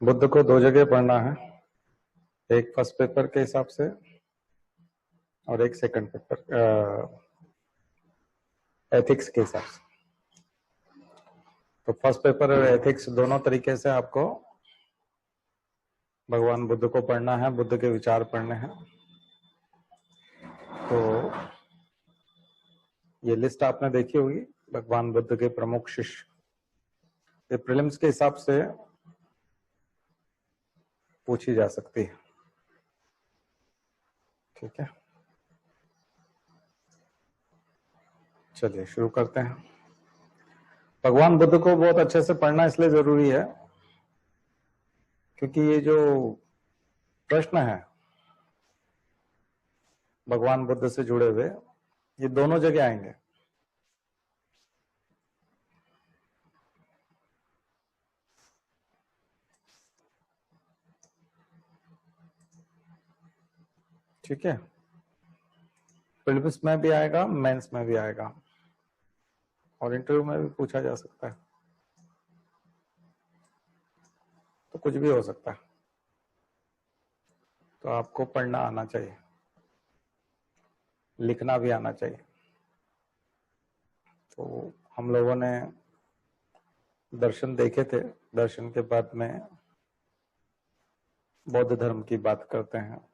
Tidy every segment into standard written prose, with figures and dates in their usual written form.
बुद्ध को दो जगह पढ़ना है, एक फर्स्ट पेपर के हिसाब से और एक सेकंड पेपर एथिक्स के हिसाब से। तो फर्स्ट पेपर और एथिक्स दोनों तरीके से आपको भगवान बुद्ध को पढ़ना है, बुद्ध के विचार पढ़ने हैं। तो ये लिस्ट आपने देखी होगी, भगवान बुद्ध के प्रमुख शिष्य। ये प्रीलिम्स के हिसाब से पूछी जा सकती है, ठीक है। चलिए शुरू करते हैं। भगवान बुद्ध को बहुत अच्छे से पढ़ना इसलिए जरूरी है क्योंकि ये जो प्रश्न है भगवान बुद्ध से जुड़े हुए, ये दोनों जगह आएंगे। ठीक है, प्रीलिम्स में भी आएगा, मेंस में भी आएगा और इंटरव्यू में भी पूछा जा सकता है। तो कुछ भी हो सकता है। तो आपको पढ़ना आना चाहिए, लिखना भी आना चाहिए। तो हम लोगों ने दर्शन देखे थे, दर्शन के बाद में बौद्ध धर्म की बात करते हैं।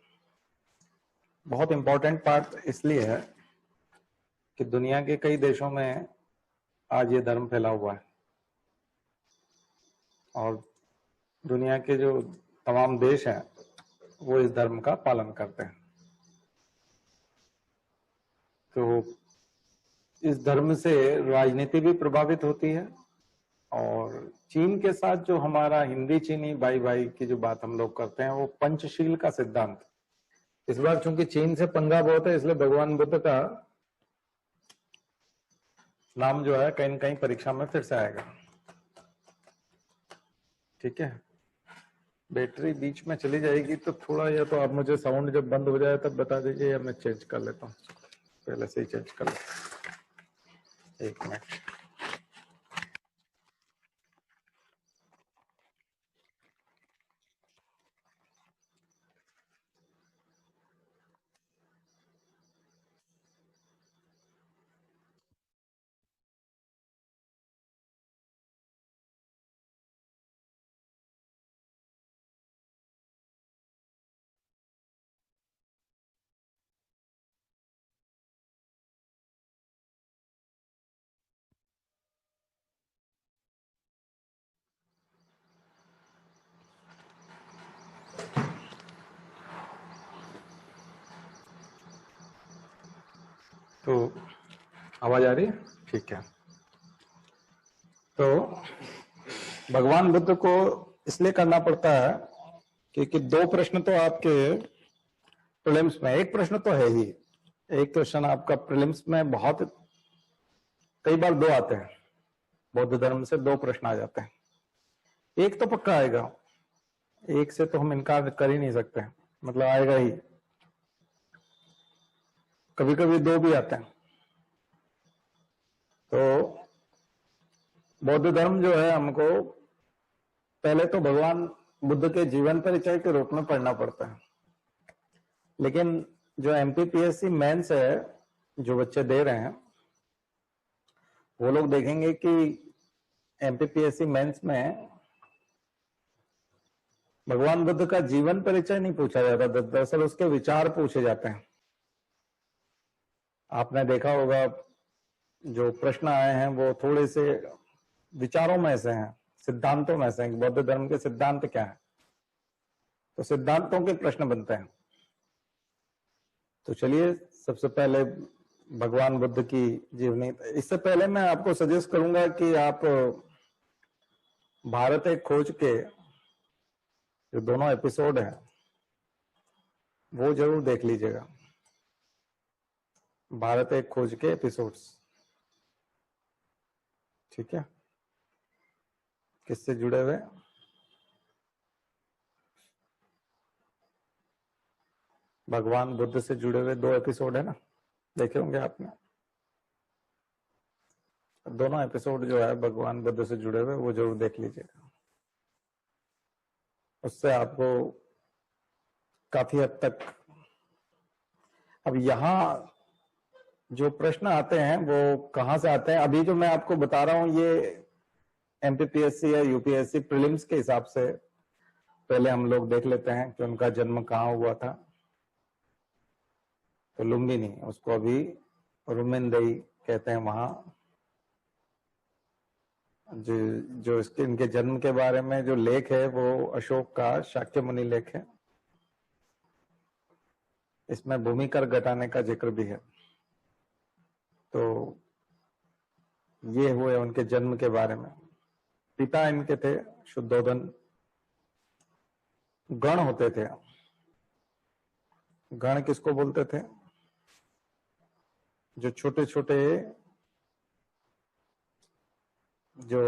बहुत इंपॉर्टेंट पार्ट इसलिए है कि दुनिया के कई देशों में आज ये धर्म फैला हुआ है और दुनिया के जो तमाम देश हैं वो इस धर्म का पालन करते हैं। तो इस धर्म से राजनीति भी प्रभावित होती है और चीन के साथ जो हमारा हिंदी चीनी भाई भाई की जो बात हम लोग करते हैं वो पंचशील का सिद्धांत। इस बार चूंकि चीन से पंगा बहुत है इसलिए भगवान बुद्ध का नाम जो है कहीं न कहीं परीक्षा में फिर से आएगा, ठीक है। बैटरी बीच में चली जाएगी तो थोड़ा, या तो आप मुझे साउंड जब बंद हो जाए तब बता दीजिए या मैं चेंज कर लेता हूँ, पहले से ही चेंज कर लेता हूँ। एक मिनट। तो आवाज आ रही है? ठीक है। तो भगवान बुद्ध को इसलिए करना पड़ता है क्योंकि दो प्रश्न तो आपके प्रीलिम्स में, एक प्रश्न तो है ही, एक क्वेश्चन आपका प्रीलिम्स में बहुत कई बार दो आते हैं। बौद्ध धर्म से दो प्रश्न आ जाते हैं, एक तो पक्का आएगा, एक से तो हम इनकार कर ही नहीं सकते, मतलब आएगा ही। कभी कभी दो भी आते हैं। तो बौद्ध धर्म जो है हमको पहले तो भगवान बुद्ध के जीवन परिचय के रूप में पढ़ना पड़ता है, लेकिन जो एमपीपीएससी मेंस है जो बच्चे दे रहे हैं वो लोग देखेंगे कि एमपीपीएससी मेंस में भगवान बुद्ध का जीवन परिचय नहीं पूछा जाता, दरअसल उसके विचार पूछे जाते हैं। आपने देखा होगा जो प्रश्न आए हैं वो थोड़े से विचारों में से हैं, सिद्धांतों में से हैं। बौद्ध धर्म के सिद्धांत क्या है, तो सिद्धांतों के प्रश्न बनते हैं। तो चलिए सबसे पहले भगवान बुद्ध की जीवनी। इससे पहले मैं आपको सजेस्ट करूंगा कि आप भारत एक खोज के जो दोनों एपिसोड हैं वो जरूर देख लीजिएगा, भारत एक खोज के एपिसोड्स, ठीक है। किससे जुड़े हुए? भगवान बुद्ध से जुड़े हुए दो एपिसोड है ना, देखे होंगे आपने। दोनों एपिसोड जो है भगवान बुद्ध से जुड़े हुए वो जरूर देख लीजिएगा। उससे आपको काफी हद तक। अब यहाँ जो प्रश्न आते हैं वो कहाँ से आते हैं? अभी जो मैं आपको बता रहा हूं ये एमपीपीएससी या यूपीएससी प्रीलिम्स के हिसाब से पहले हम लोग देख लेते हैं कि उनका जन्म कहाँ हुआ था। तो लुम्बिनी, उसको अभी रुमेंदई कहते हैं। वहां जो इसके इनके जन्म के बारे में जो लेख है वो अशोक का शाक्यमुनि लेख है। इसमें भूमिकर घटाने का जिक्र भी है। तो ये हुए उनके जन्म के बारे में। पिता इनके थे शुद्धोधन। गण होते थे। गण किसको बोलते थे? जो छोटे छोटे जो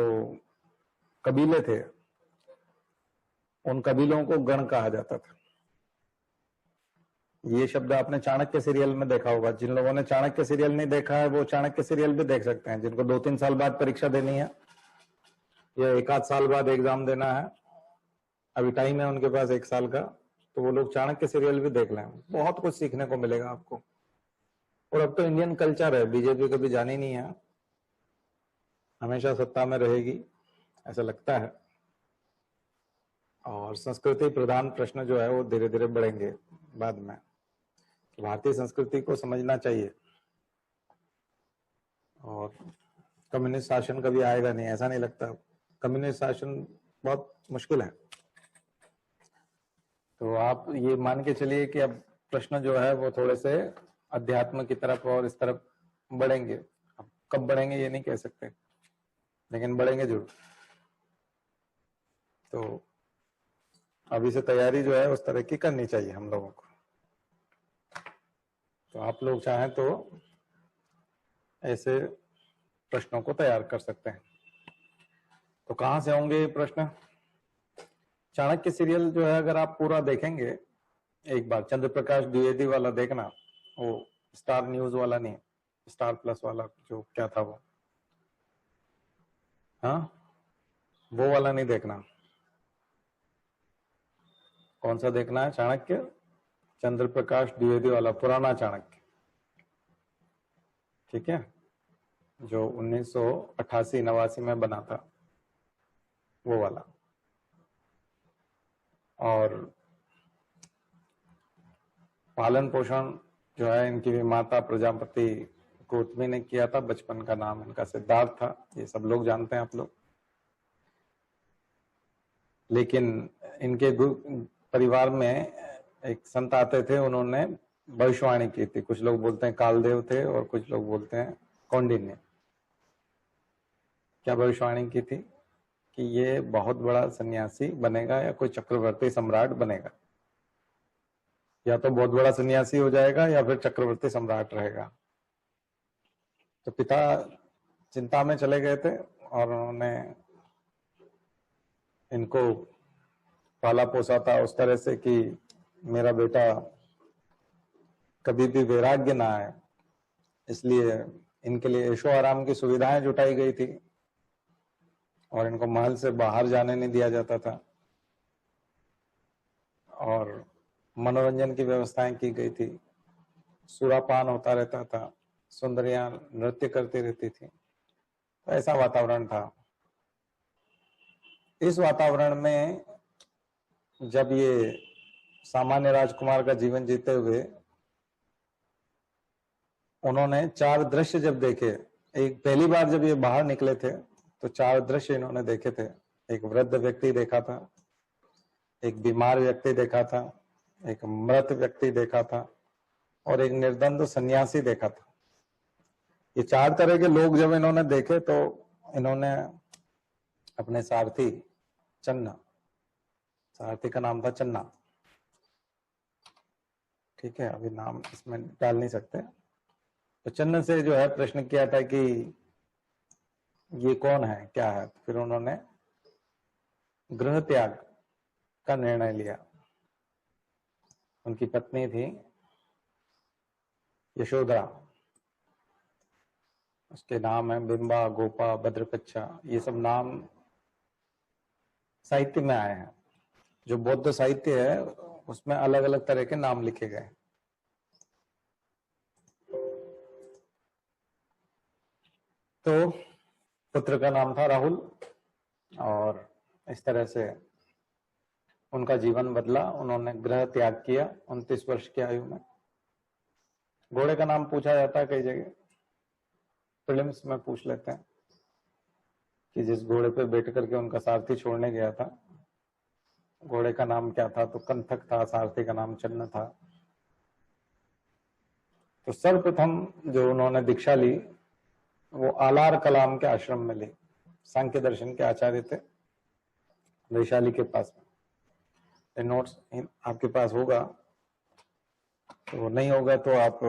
कबीले थे उन कबीलों को गण कहा जाता था। ये शब्द आपने चाणक्य सीरियल में देखा होगा। जिन लोगों ने चाणक्य सीरियल नहीं देखा है वो चाणक्य सीरियल भी देख सकते हैं। जिनको 2-3 साल बाद परीक्षा देनी है या 1 आध साल बाद एग्जाम देना है, अभी टाइम है उनके पास 1 साल का, तो वो लोग चाणक्य सीरियल भी देख लें। बहुत कुछ सीखने को मिलेगा आपको। और अब तो इंडियन कल्चर है, बीजेपी कभी जानी नहीं है, हमेशा सत्ता में रहेगी ऐसा लगता है। और संस्कृति प्रधान प्रश्न जो है वो धीरे धीरे बढ़ेंगे बाद में। भारतीय संस्कृति को समझना चाहिए। और कम्युनिस्ट शासन कभी आएगा नहीं, ऐसा नहीं लगता। कम्युनिस्ट शासन बहुत मुश्किल है। तो आप ये मान के चलिए कि अब प्रश्न जो है वो थोड़े से अध्यात्म की तरफ और इस तरफ बढ़ेंगे। अब कब बढ़ेंगे ये नहीं कह सकते, लेकिन बढ़ेंगे जरूर। तो अभी से तैयारी जो है उस तरह की करनी चाहिए हम लोगों को। तो आप लोग चाहें तो ऐसे प्रश्नों को तैयार कर सकते हैं। तो कहाँ से होंगे ये प्रश्न? चाणक्य सीरियल जो है अगर आप पूरा देखेंगे, एक बार चंद्र प्रकाश द्विवेदी वाला देखना, वो स्टार न्यूज वाला नहीं, स्टार प्लस वाला, जो क्या था वो, हाँ वो वाला नहीं देखना। कौन सा देखना है? चाणक्य चंद्र प्रकाश द्विवेदी वाला, पुराना चाणक्य, ठीक है, जो 1988-89 में बना था, वो वाला। और पालन पोषण जो है इनकी भी माता प्रजापति गौतमी ने किया था। बचपन का नाम इनका सिद्धार्थ था, ये सब लोग जानते हैं आप लोग। लेकिन इनके परिवार में एक संत आते थे, उन्होंने भविष्यवाणी की थी। कुछ लोग बोलते हैं कालदेव थे और कुछ लोग बोलते हैं कौंडिन्य। क्या भविष्यवाणी की थी? कि ये बहुत बड़ा सन्यासी बनेगा या कोई चक्रवर्ती सम्राट बनेगा। या तो बहुत बड़ा सन्यासी हो जाएगा या फिर चक्रवर्ती सम्राट रहेगा। तो पिता चिंता में चले गए थे और उन्होंने इनको पाला पोसा था उस तरह से कि मेरा बेटा कभी भी वैराग्य ना आए, इसलिए इनके लिए ऐशो आराम की सुविधाएं जुटाई गई थी और इनको महल से बाहर जाने नहीं दिया जाता था और मनोरंजन की व्यवस्थाएं की गई थी। सुरापान होता रहता था, सुंदरियां नृत्य करती रहती थी। तो ऐसा वातावरण था। इस वातावरण में जब ये सामान्य राजकुमार का जीवन जीते हुए उन्होंने 4 दृश्य जब देखे, एक पहली बार जब ये बाहर निकले थे तो 4 दृश्य इन्होंने देखे थे। एक वृद्ध व्यक्ति देखा था, एक बीमार व्यक्ति देखा था, एक मृत व्यक्ति देखा था और एक निर्द्वंद सन्यासी देखा था। ये 4 तरह के लोग जब इन्होंने देखे तो इन्होंने अपने सारथी चन्ना, सारथी का नाम था चन्ना, ठीक है, अभी नाम इसमें डाल नहीं सकते। तो चन्न से जो है प्रश्न किया था कि ये कौन है, क्या है। फिर उन्होंने गृह त्याग का निर्णय लिया। उनकी पत्नी थी यशोधरा, उसके नाम है बिंबा, गोपा, भद्रकच्छा, ये सब नाम साहित्य में आए हैं। जो बौद्ध साहित्य है उसमें अलग अलग तरह के नाम लिखे गए। तो पुत्र का नाम था राहुल, और इस तरह से उनका जीवन बदला। उन्होंने ग्रह त्याग किया 29 वर्ष की आयु में। घोड़े का नाम पूछा जाता है कई जगह, प्रीलिम्स में पूछ लेते हैं कि जिस घोड़े पे बैठ करके उनका सारथी छोड़ने गया था, घोड़े का नाम क्या था? तो कंथक था, सारथी का नाम चन्न था। तो सर्वप्रथम जो उन्होंने दीक्षा ली वो आलार कलाम के आश्रम में ली। सांख्य दर्शन के आचार्य थे, वैशाली के पास में। नोट्स आपके पास होगा, तो नहीं होगा तो आप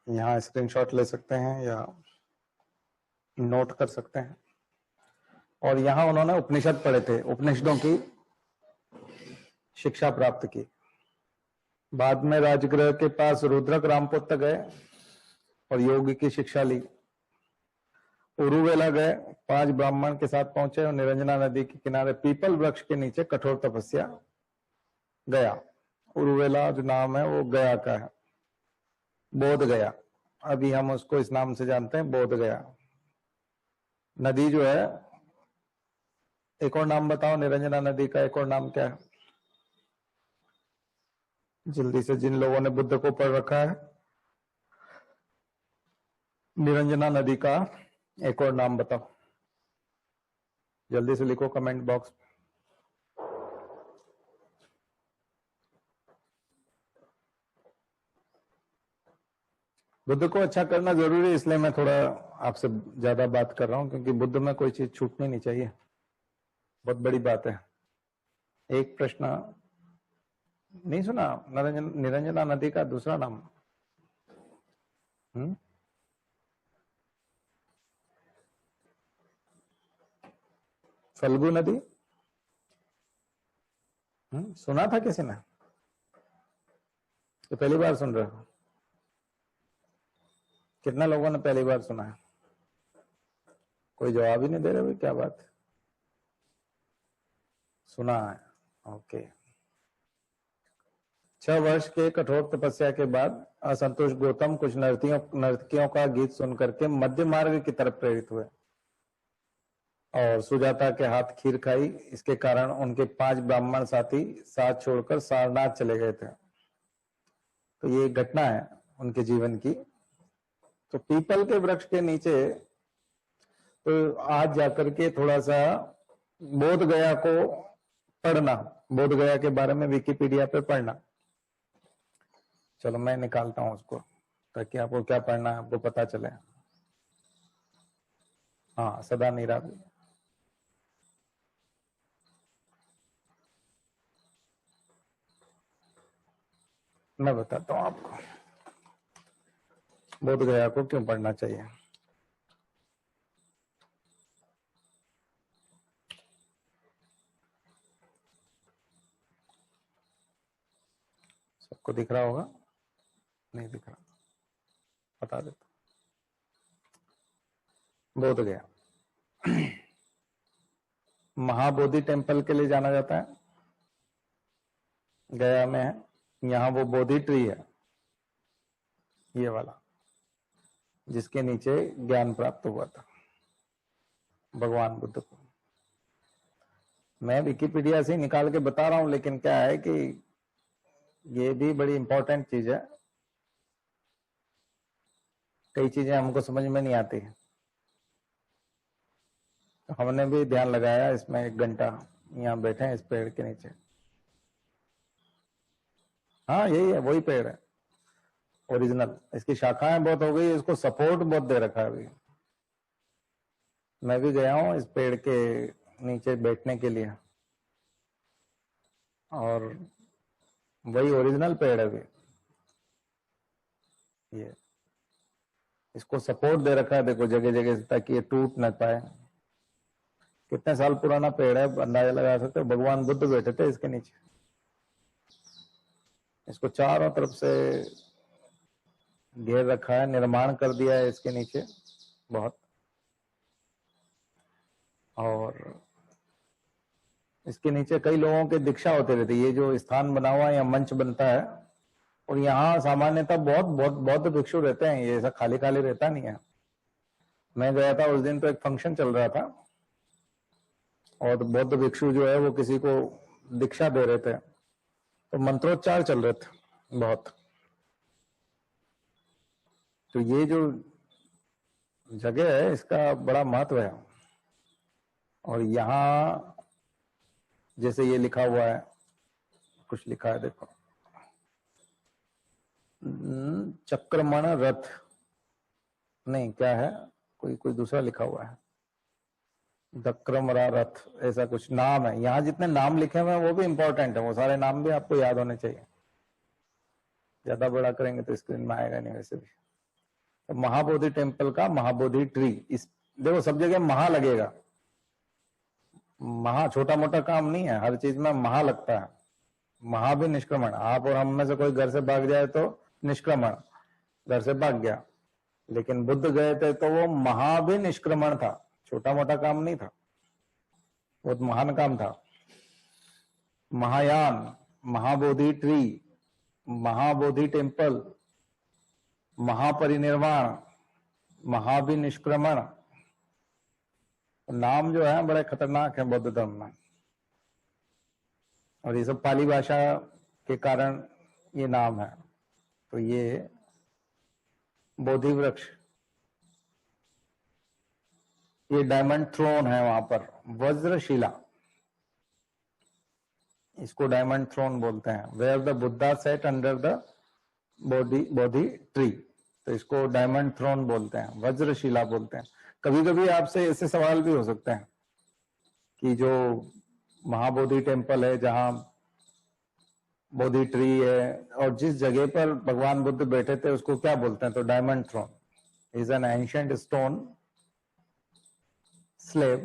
यहाँ स्क्रीनशॉट ले सकते हैं या नोट कर सकते हैं। और यहाँ उन्होंने उपनिषद पढ़े थे, उपनिषदों की शिक्षा प्राप्त की। बाद में राजगृह के पास रुद्रक रामपुत्र गए और योग की शिक्षा ली। उरुवेला गए, 5 ब्राह्मण के साथ पहुंचे और निरंजना नदी के किनारे पीपल वृक्ष के नीचे कठोर तपस्या गया। उरुवेला जो नाम है वो गया का है, बोध गया। अभी हम उसको इस नाम से जानते हैं, बोध गया। नदी जो है, एक और नाम बताओ निरंजना नदी का, एक और नाम क्या है? जल्दी से, जिन लोगों ने बुद्ध को पढ़ रखा है, निरंजना नदी का एक और नाम बताओ। जल्दी से लिखो कमेंट बॉक्स। बुद्ध को अच्छा करना जरूरी है, इसलिए मैं थोड़ा आपसे ज्यादा बात कर रहा हूं, क्योंकि बुद्ध में कोई चीज छूटनी नहीं चाहिए। बहुत बड़ी बात है। एक प्रश्न नहीं सुना? निरंजना नदी का दूसरा नाम फल्गु नदी। सुना था किसी ने? तो पहली बार सुन रहे हो? कितना लोगों ने पहली बार सुना है? कोई जवाब ही नहीं दे रहे भाई, क्या बात? सुना है, ओके। 6 वर्ष के कठोर तपस्या के बाद असंतुष्ट गौतम कुछ नर्तकियों का गीत सुन करके मध्य मार्ग की तरफ प्रेरित हुए और सुजाता के हाथ खीर खाई। इसके कारण उनके 5 ब्राह्मण साथी साथ छोड़कर सारनाथ चले गए थे। तो ये घटना है उनके जीवन की। तो पीपल के वृक्ष के नीचे तो आज जाकर के थोड़ा सा बोध गया को पढ़ना, बोध गया के बारे में विकिपीडिया पे पढ़ना। चलो मैं निकालता हूं उसको, ताकि आपको क्या पढ़ना है आपको पता चले। हाँ, सदा नीरावी। मैं बताता हूं आपको बोध गया को क्यों पढ़ना चाहिए। सबको दिख रहा होगा? नहीं दिख रहा, बता देता। बोध गया महाबोधि टेम्पल के लिए जाना जाता है, गया में है। यहाँ वो बोधि ट्री है, ये वाला, जिसके नीचे ज्ञान प्राप्त हुआ था भगवान बुद्ध को। मैं विकिपीडिया से निकाल के बता रहा हूं, लेकिन क्या है कि ये भी बड़ी इंपॉर्टेंट चीज है। कई चीजें हमको समझ में नहीं आती है, तो हमने भी ध्यान लगाया इसमें। 1 घंटा यहाँ बैठे हैं इस पेड़ के नीचे। हाँ, यही है, वही पेड़ है ओरिजिनल। इसकी शाखाएं बहुत हो गई, इसको सपोर्ट बहुत दे रखा है अभी। मैं भी गया हूँ इस पेड़ के नीचे बैठने के लिए, और वही ओरिजिनल पेड़ है अभी। ये इसको सपोर्ट दे रखा है, देखो जगह जगह से, ताकि ये टूट न पाए। कितने साल पुराना पेड़ है, अंदाजा लगा सकते हो। भगवान बुद्ध बैठे थे इसके नीचे। इसको चारों तरफ से घेर रखा है, निर्माण कर दिया है इसके नीचे बहुत। और इसके नीचे कई लोगों के दीक्षा होते रहते। ये जो स्थान बना हुआ है या मंच बनता है, और यहाँ सामान्यतः बहुत बहुत बौद्ध भिक्षु रहते हैं, ये ऐसा खाली खाली रहता नहीं है। मैं गया था उस दिन, तो एक फंक्शन चल रहा था और बौद्ध भिक्षु जो है वो किसी को दीक्षा दे रहे थे, तो मंत्रोच्चार चल रहे थे बहुत। तो ये जो जगह है इसका बड़ा महत्व है। और यहाँ जैसे ये लिखा हुआ है, कुछ लिखा है देखो, चक्रमण रथ, नहीं क्या है, कोई दूसरा लिखा हुआ है, दक्रमरा रथ, ऐसा कुछ नाम है। यहाँ जितने नाम लिखे हुए हैं वो भी इंपॉर्टेंट है, वो सारे नाम भी आपको याद होने चाहिए। ज्यादा बड़ा करेंगे तो स्क्रीन में आएगा नहीं वैसे भी। तो महाबोधि टेम्पल का महाबोधि ट्री, इस देखो सब जगह महा लगेगा। महा छोटा मोटा काम नहीं है, हर चीज में महा लगता है। महा भी निष्क्रमण, आप और हम में से कोई घर से भाग जाए तो निष्क्रमण, घर से भाग गया। लेकिन बुद्ध गए थे तो वो महा भी निष्क्रमण था, छोटा मोटा काम नहीं था, बहुत महान काम था। महायान, महाबोधि ट्री, महाबोधि टेम्पल, महापरिनिर्वाण, महाभिनिष्क्रमण, नाम जो है बड़े खतरनाक है बौद्ध धर्म में। और ये सब पाली भाषा के कारण ये नाम है। तो ये बोधि वृक्ष, ये डायमंड थ्रोन है वहां पर, वज्रशिला, इसको डायमंड थ्रोन बोलते हैं। Where the Buddha sat under the Bodhi tree, तो इसको डायमंड थ्रोन बोलते हैं, वज्रशिला बोलते हैं। कभी कभी आपसे ऐसे सवाल भी हो सकते हैं कि जो महाबोधि टेम्पल है, जहां बोधि ट्री है, और जिस जगह पर भगवान बुद्ध बैठे थे उसको क्या बोलते हैं, तो diamond throne is an ancient stone slab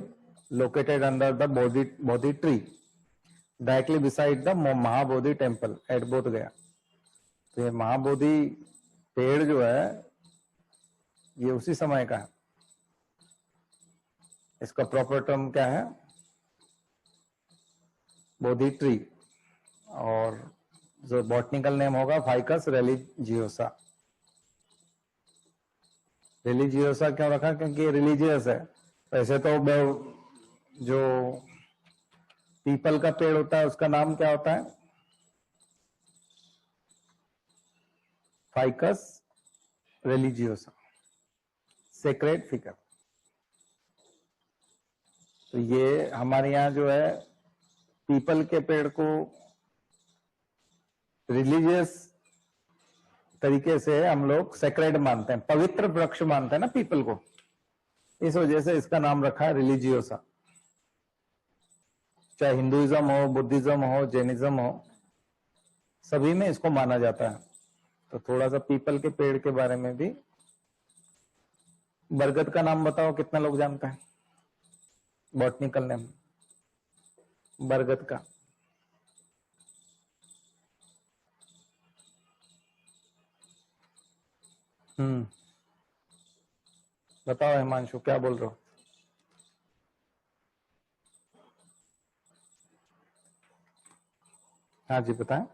located under the Bodhi tree directly beside the Mahabodhi temple at Bodh Gaya। तो ये महाबोधि पेड़ जो है ये उसी समय का है। इसका प्रॉपर टर्म क्या है, बोधि ट्री, और जो बॉटनिकल नेम होगा फाइकस रिलीजियोसा। रिलीजियोसा क्यों रखा, क्योंकि रिलीजियस है। वैसे तो जो पीपल का पेड़ होता है उसका नाम क्या होता है, फाइकस रिलीजियोसा, सेक्रेड फिगर। तो ये हमारे यहाँ जो है पीपल के पेड़ को रिलीजियस तरीके से हम लोग सेक्रेड मानते हैं, पवित्र वृक्ष मानते हैं ना पीपल को, इस वजह से इसका नाम रखा है रिलीजियोसा। चाहे हिंदुइज्म हो, बुद्धिज्म हो, जैनिज्म हो, सभी में इसको माना जाता है। तो थोड़ा सा पीपल के पेड़ के बारे में भी। बरगद का नाम बताओ, कितना लोग जानते हैं बॉटनिकल नेम बरगद का? बताओ हिमांशु, क्या बोल रहे हो? हाँ जी बताएं।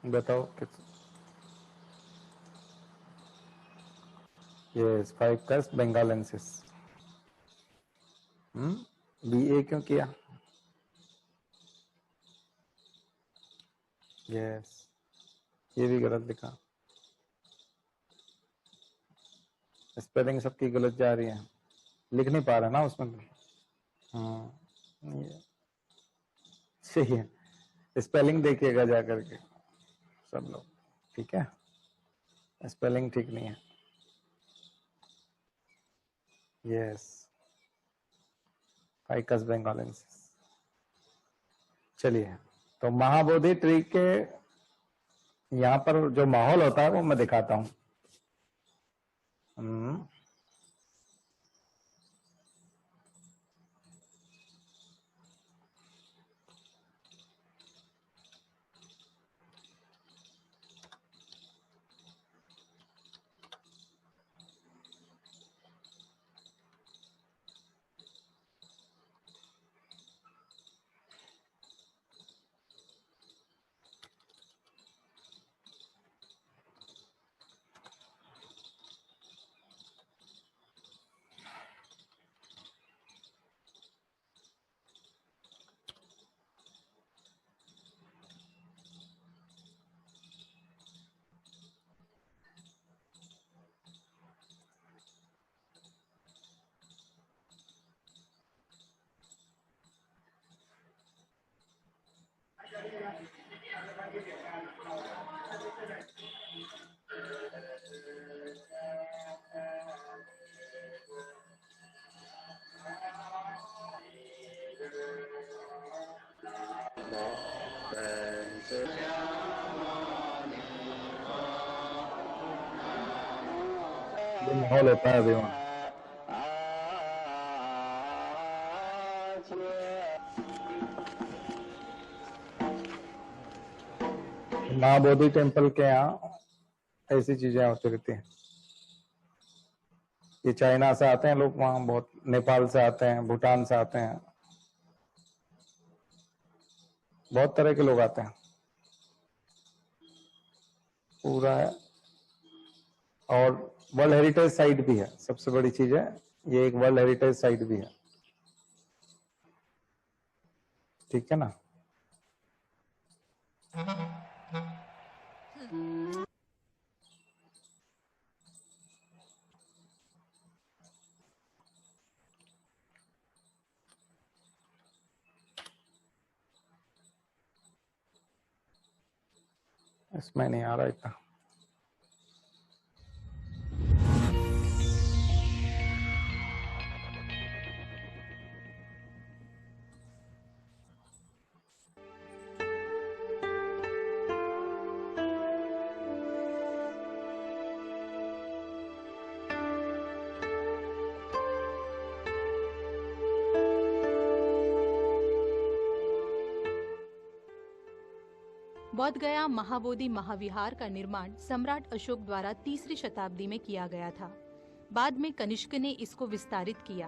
बताओ किस? Yes, ficus benghalensis. बीए क्यों किया? यस, ये भी गलत लिखा, स्पेलिंग सबकी गलत जा रही है, लिख नहीं पा रहा ना उसमें। चाहिए। स्पेलिंग देखिएगा जा करके सब लोग, ठीक है? स्पेलिंग ठीक नहीं है। Yes, ficus benghalensis. चलिए, तो महाबोधि ट्री के यहाँ पर जो माहौल होता है वो मैं दिखाता हूँ। ये माहौल होता है अभी वहाँ। महाबोधि टेम्पल के यहाँ ऐसी चीजें होती रहती हैं। ये चाइना से आते हैं लोग वहाँ, बहुत नेपाल से आते हैं, भूटान से आते हैं, बहुत तरह के लोग आते हैं पूरा है। और वर्ल्ड हेरिटेज साइट भी है, सबसे बड़ी चीज है ये, एक वर्ल्ड हेरिटेज साइट भी है, ठीक है ना? इसमें नहीं आ रहा इतना। बोध गया महाबोधि महाविहार का निर्माण सम्राट अशोक द्वारा 3री शताब्दी में किया गया था। बाद में कनिष्क ने इसको विस्तारित किया।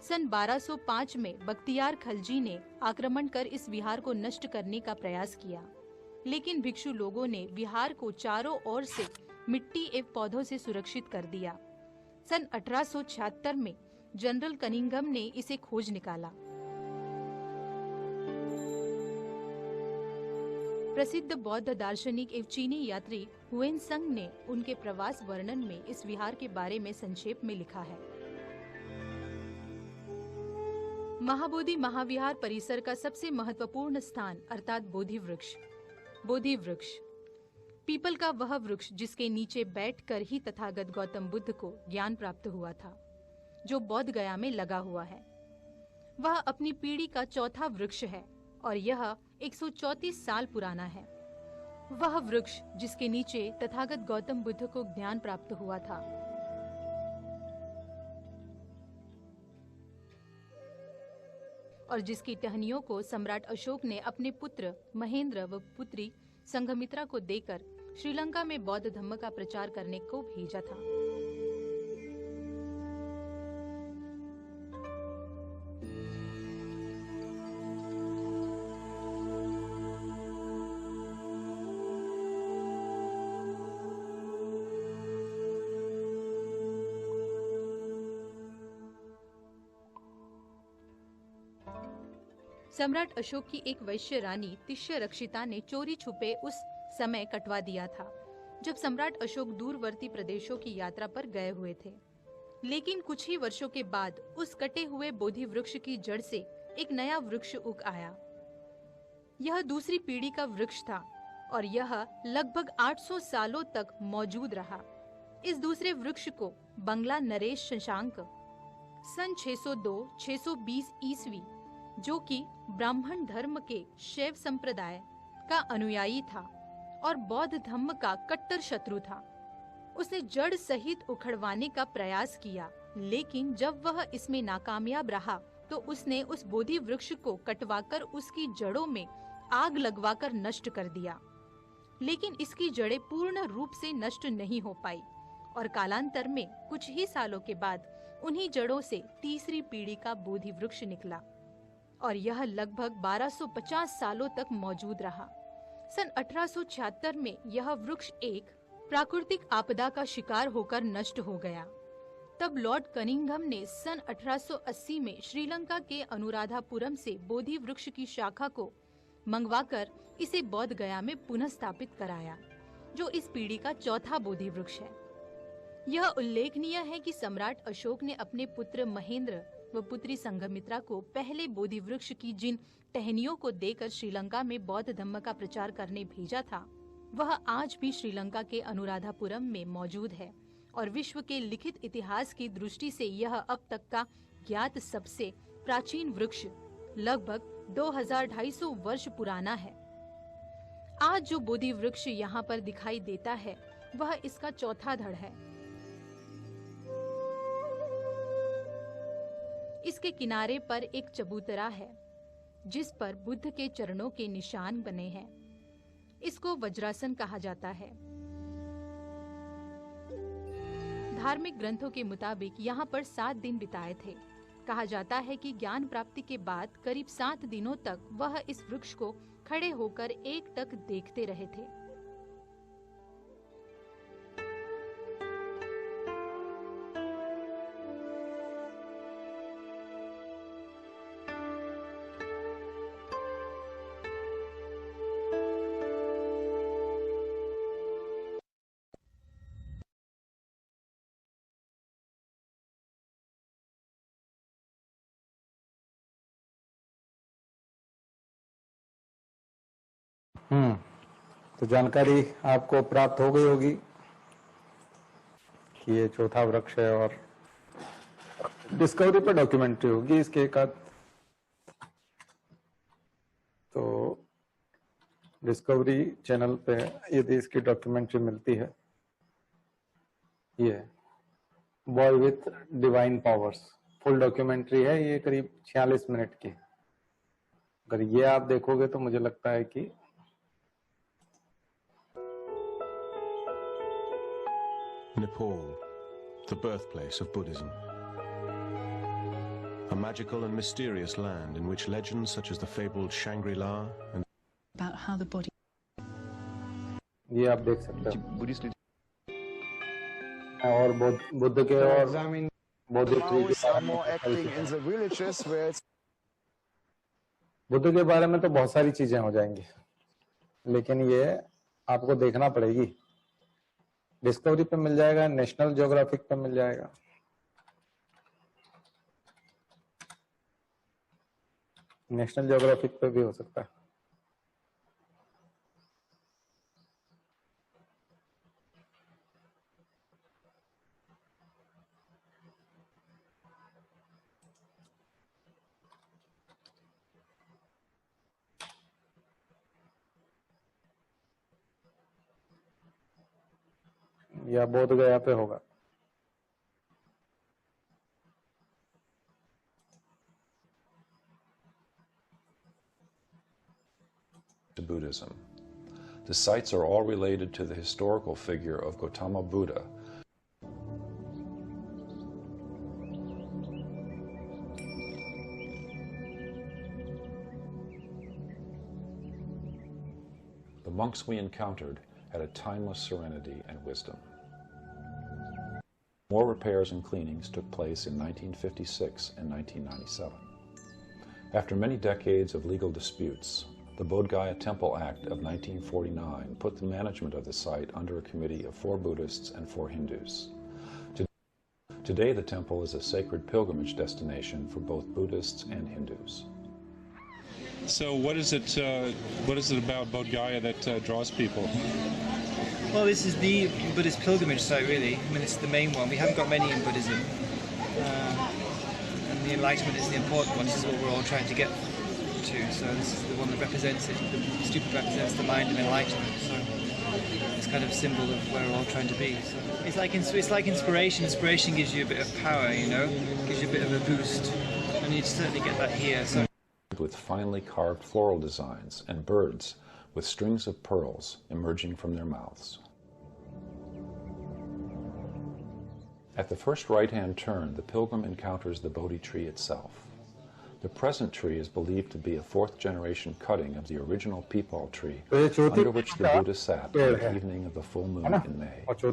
सन 1205 में बख्तियार खलजी ने आक्रमण कर इस विहार को नष्ट करने का प्रयास किया, लेकिन भिक्षु लोगों ने विहार को चारों ओर से मिट्टी एवं पौधों से सुरक्षित कर दिया। सन 1876 में जनरल कनिंघम ने इसे खोज निकाला। प्रसिद्ध बौद्ध दार्शनिक एवं चीनी यात्री हुएनसंग ने उनके प्रवास वर्णन में इस विहार के बारे में संक्षेप में लिखा है। महाबोधि महाविहार परिसर का सबसे महत्वपूर्ण स्थान अर्थात बोधि वृक्ष। बोधि वृक्ष पीपल का वह वृक्ष जिसके नीचे बैठकर ही तथागत गौतम बुद्ध को ज्ञान प्राप्त हुआ था, जो बोध गया में लगा हुआ है। वह अपनी पीढ़ी का चौथा वृक्ष है और यह 134 साल पुराना है। वह वृक्ष जिसके नीचे तथागत गौतम बुद्ध को ज्ञान प्राप्त हुआ था। और जिसकी टहनियों को सम्राट अशोक ने अपने पुत्र महेंद्र व पुत्री संघमित्रा को देकर श्रीलंका में बौद्ध धर्म का प्रचार करने को भेजा था। सम्राट अशोक की एक वैश्य रानी तिष्य रक्षिता ने चोरी छुपे उस समय कटवा दिया था। जब सम्राट अशोक दूरवर्ती प्रदेशों की यात्रा पर गए हुए थे। लेकिन कुछ ही वर्षों के बाद उस कटे हुए बोधि वृक्ष की जड़ से एक नया वृक्ष उग आया। यह दूसरी पीढ़ी का वृक्ष था और यह लगभग 800 सालों तक मौजूद रहा। इस दूसरे वृक्ष को बंगला नरेश शशांक सन 602-620 ईस्वी, जो कि ब्राह्मण धर्म के शैव संप्रदाय का अनुयायी था और बौद्ध धर्म का कट्टर शत्रु था, उसने जड़ सहित उखड़वाने का प्रयास किया। लेकिन जब वह इसमें नाकामयाब रहा तो उसने उस बोधि वृक्ष को कटवाकर उसकी जड़ों में आग लगवाकर नष्ट कर दिया। लेकिन इसकी जड़ें पूर्ण रूप से नष्ट नहीं हो पाई और कालांतर में कुछ ही सालों के बाद उन्हीं जड़ों से तीसरी पीढ़ी का बोधि वृक्ष निकला और यह लगभग 1250 सालों तक मौजूद रहा। सन 1876 में यह वृक्ष एक प्राकृतिक आपदा का शिकार होकर नष्ट हो गया। तब लॉर्ड कनिंघम ने सन 1880 में श्रीलंका के अनुराधापुरम से बोधि वृक्ष की शाखा को मंगवाकर इसे बोध गया में पुनः स्थापित कराया, जो इस पीढ़ी का चौथा बोधि वृक्ष है। यह उल्लेखनीय है कि सम्राट अशोक ने अपने पुत्र महेंद्र व पुत्री संघमित्रा को पहले बोधि वृक्ष की जिन टहनियों को देकर श्रीलंका में बौद्ध धर्म का प्रचार करने भेजा था, वह आज भी श्रीलंका के अनुराधापुरम में मौजूद है और विश्व के लिखित इतिहास की दृष्टि से यह अब तक का ज्ञात सबसे प्राचीन वृक्ष लगभग 2250 वर्ष पुराना है। आज जो बोधि वृक्ष यहाँ पर दिखाई देता है वह इसका चौथा धड़ है। इसके किनारे पर एक चबूतरा है जिस पर बुद्ध के चरणों के निशान बने हैं। इसको वज्रासन कहा जाता है। धार्मिक ग्रंथों के मुताबिक यहाँ पर 7 दिन बिताए थे। कहा जाता है कि ज्ञान प्राप्ति के बाद करीब 7 दिनों तक वह इस वृक्ष को खड़े होकर एकटक देखते रहे थे। तो जानकारी आपको प्राप्त हो गई होगी कि ये चौथा वृक्ष है और डिस्कवरी पर डॉक्यूमेंट्री होगी इसके एक आध। तो डिस्कवरी चैनल पे यदि इसकी डॉक्यूमेंट्री मिलती है, ये boy with divine powers full documentary है, ये करीब 46 मिनट की। अगर ये आप देखोगे तो मुझे लगता है कि Nepal, the birthplace of Buddhism. A magical and mysterious land in which legends such as the fabled Shangri-La and about how the body ये आप देख सकते हो। और बुद्ध के और बुद्ध के बारे में तो बहुत सारी चीजें हो जाएंगी, लेकिन ये आपको देखना पड़ेगी। डिस्कवरी पे मिल जाएगा, नेशनल ज्योग्राफिक पे मिल जाएगा। नेशनल ज्योग्राफिक पे भी हो सकता है। या बोध गया पे होगा। To Buddhism. The sites are all related to the historical figure of Gautama Buddha. The monks we encountered had a timeless serenity and wisdom. More repairs and cleanings took place in 1956 and 1997. After many decades of legal disputes, the Bodh Gaya Temple Act of 1949 put the management of the site under a committee of 4 Buddhists and 4 Hindus. Today, the temple is a sacred pilgrimage destination for both Buddhists and Hindus. So what is it about Bodh Gaya that draws people? Well, this is the Buddhist pilgrimage site, really. I mean, it's the main one. We haven't got many in Buddhism. And the Enlightenment is the important one. This is what we're all trying to get to. So this is the one that represents it. The stupa represents the mind of enlightenment. So it's kind of a symbol of where we're all trying to be. So it's like inspiration. Inspiration gives you a bit of power, you know, gives you a bit of a boost. And you certainly get that here. So with finely carved floral designs and birds with strings of pearls emerging from their mouths. At the first right-hand turn, the pilgrim encounters the Bodhi tree itself. The present tree is believed to be a 4th-generation cutting of the original peepal tree under which the Buddha sat on the evening of the full moon in May. He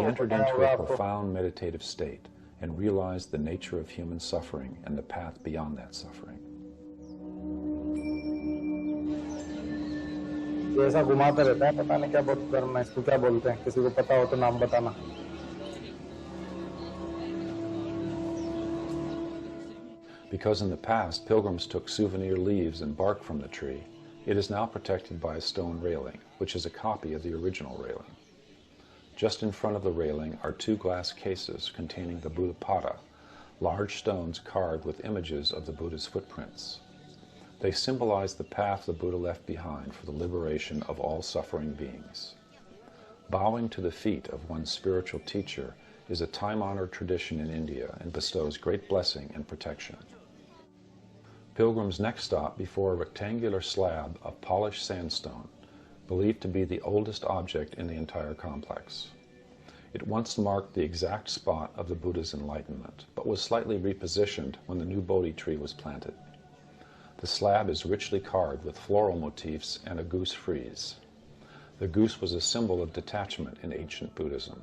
entered into a profound meditative state and realized the nature of human suffering and the path beyond that suffering. ये ऐसा घुमाता रहता है, पता नहीं क्या बहुत गर्म है, इसको क्या बोलते हैं, किसी को पता हो तो नाम बताना। Because in the past, pilgrims took souvenir leaves and bark from the tree, it is now protected by a stone railing, which is a copy of the original railing. Just in front of the railing are 2 glass cases containing the Buddhapada, large stones carved with images of the Buddha's footprints. They symbolize the path the Buddha left behind for the liberation of all suffering beings. Bowing to the feet of one's spiritual teacher is a time-honored tradition in India and bestows great blessing and protection. Pilgrims next stop before a rectangular slab of polished sandstone, believed to be the oldest object in the entire complex. It once marked the exact spot of the Buddha's enlightenment, but was slightly repositioned when the new Bodhi tree was planted. The slab is richly carved with floral motifs and a goose frieze. The goose was a symbol of detachment in ancient Buddhism.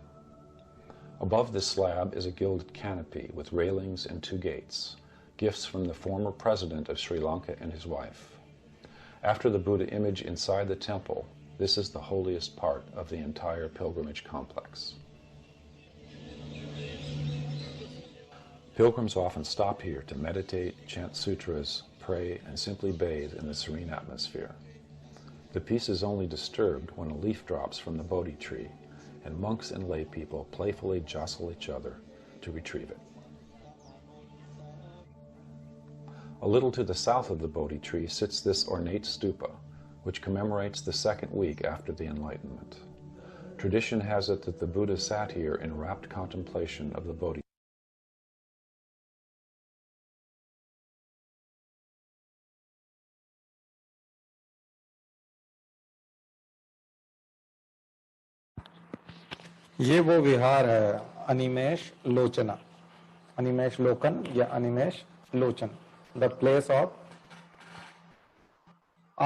Above this slab is a gilded canopy with railings and 2 gates, gifts from the former president of Sri Lanka and his wife. After the Buddha image inside the temple, this is the holiest part of the entire pilgrimage complex. Pilgrims often stop here to meditate, chant sutras, pray, and simply bathe in the serene atmosphere. The peace is only disturbed when a leaf drops from the Bodhi tree, and monks and lay people playfully jostle each other to retrieve it. A little to the south of the Bodhi tree sits this ornate stupa, which commemorates the 2nd week after the Enlightenment. Tradition has it that the Buddha sat here in rapt contemplation of the Bodhi. ये वो विहार है अनिमेष लोचना, अनिमेष लोकन या अनिमेष लोचन, the place of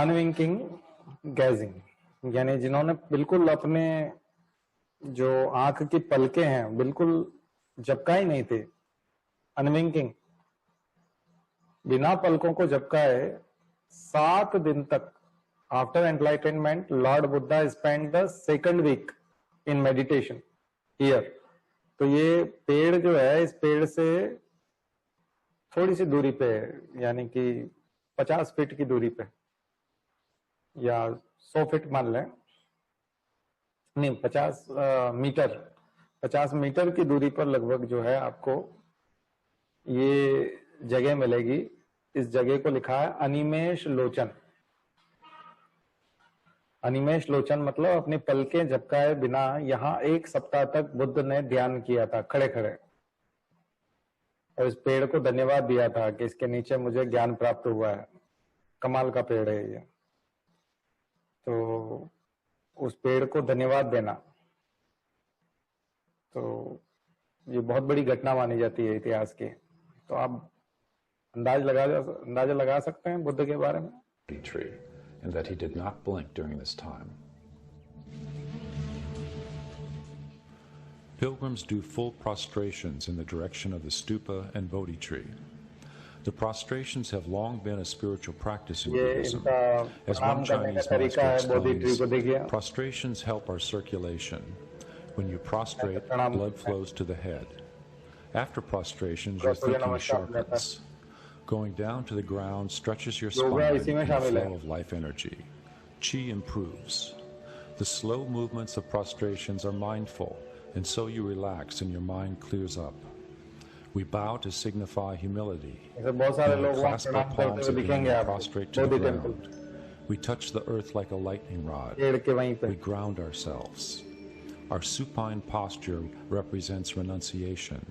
अनविंकिंग gazing, यानी जिन्होंने बिल्कुल अपने जो आंख की पलकें हैं बिल्कुल झपकाई नहीं थे, अनविंकिंग, बिना पलकों को झपकाए 7 दिन तक after enlightenment lord Buddha spend the 2nd week in meditation here. तो ये पेड़ जो है, इस पेड़ से थोड़ी सी दूरी पे, यानी कि 50 फीट की दूरी पे या 100 फीट मान लें, नहीं 50 मीटर, 50 मीटर की दूरी पर लगभग जो है आपको ये जगह मिलेगी। इस जगह को लिखा है अनिमेष लोचन। अनिमेष लोचन मतलब अपनी पलकें झपकाए बिना यहाँ 1 सप्ताह तक बुद्ध ने ध्यान किया था खड़े खड़े, और इस पेड़ को धन्यवाद दिया था कि इसके नीचे मुझे ज्ञान प्राप्त हुआ है। कमाल का पेड़ है ये। तो उस पेड़ को धन्यवाद देना, तो ये बहुत बड़ी घटना मानी जाती है इतिहास की। तो आप अंदाजा लगा सकते हैं बुद्ध के बारे में। Tree, and that he did not blink during this time. Pilgrims do full prostrations in the direction of the stupa and Bodhi tree. The prostrations have long been a spiritual practice in ये Buddhism. इनका As प्रणाम one करने का Chinese तरीका master है बोधि tree को देखिए। explains, prostrations help our circulation. When you prostrate, प्रणाम blood करते हैं। flows to the head. After prostrations, your Surya thinking नमस्कार करता है। sharpens. Going down to the ground stretches your yoga spine इसी में and the शामिल है। flow of life energy. Qi improves. The slow movements of prostrations are mindful, and so you relax and your mind clears up. We bow to signify humility. ऐसे बहुत सारे We लोग वहाँ clasp our प्रणाम करते palms हुए again दिखेंगे and आपको prostrate to the Bodhi temple ground. We touch the earth like a lightning rod. पेड़ के वहीं पे। We ground ourselves. Our supine posture represents renunciation.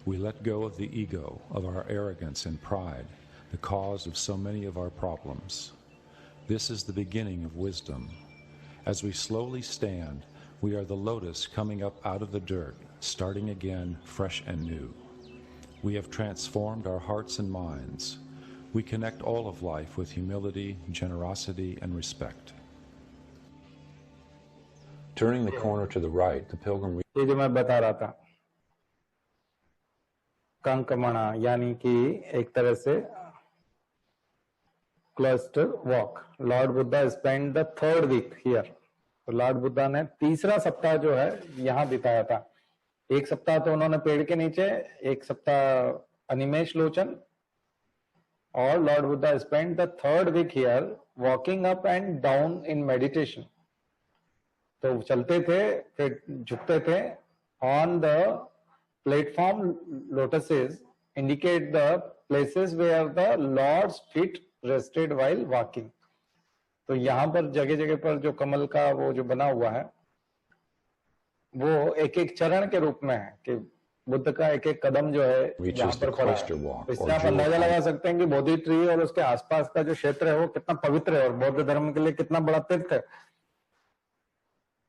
We let go of the ego, of our arrogance and pride, the cause of so many of our problems. This is the beginning of wisdom. As we slowly stand, we are the lotus coming up out of the dirt, starting again fresh and new. We have transformed our hearts and minds. We connect all of life with humility, generosity, and respect. Turning the corner to the right, the pilgrim ये जो मैं बता रहा था कंकमणा यानी कि एक तरह से cluster walk. Lord Buddha spend the third week here. तो लॉर्ड बुद्धा ने तीसरा सप्ताह जो है यहाँ बिताया था। एक सप्ताह तो उन्होंने पेड़ के नीचे, एक सप्ताह अनिमेश लोचन, और lord Buddha spend the third week here walking up and down in meditation. तो चलते थे फिर झुकते थे। On the platform lotuses indicate the places where the lord's feet rested while walking. तो यहाँ पर जगह जगह पर जो कमल का वो जो बना हुआ है वो एक एक चरण के रूप में है कि बुद्ध का एक एक कदम जो है यहाँ पर पड़ा है। इससे आप अंदाजा लगा सकते हैं कि बोधि ट्री और उसके आसपास का जो क्षेत्र है वो कितना पवित्र है और बौद्ध धर्म के लिए कितना बड़ा तीर्थ है।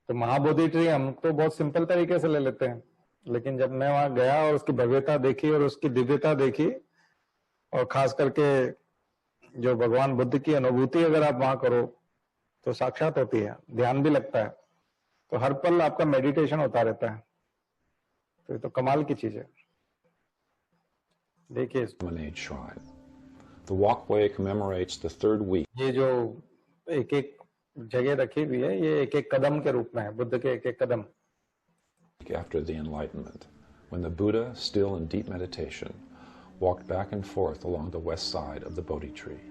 तो महाबोधि ट्री हम तो बहुत सिंपल तरीके से ले लेते हैं, लेकिन जब मैं वहां गया और उसकी भव्यता देखी और उसकी दिव्यता देखी, और खास करके जो भगवान बुद्ध की अनुभूति अगर आप वहां करो तो साक्षात होती है, ध्यान भी लगता है, तो हर पल आपका मेडिटेशन होता रहता है। तो ये तो कमाल की चीज है। देखिए Promenade Shrine. The walkway commemorates the third week ये जो एक एक जगह रखी हुई है ये एक एक कदम के रूप में है, बुद्ध के एक एक कदम। after the Enlightenment, when the Buddha, still in deep meditation, walked back and forth along the west side of the Bodhi tree.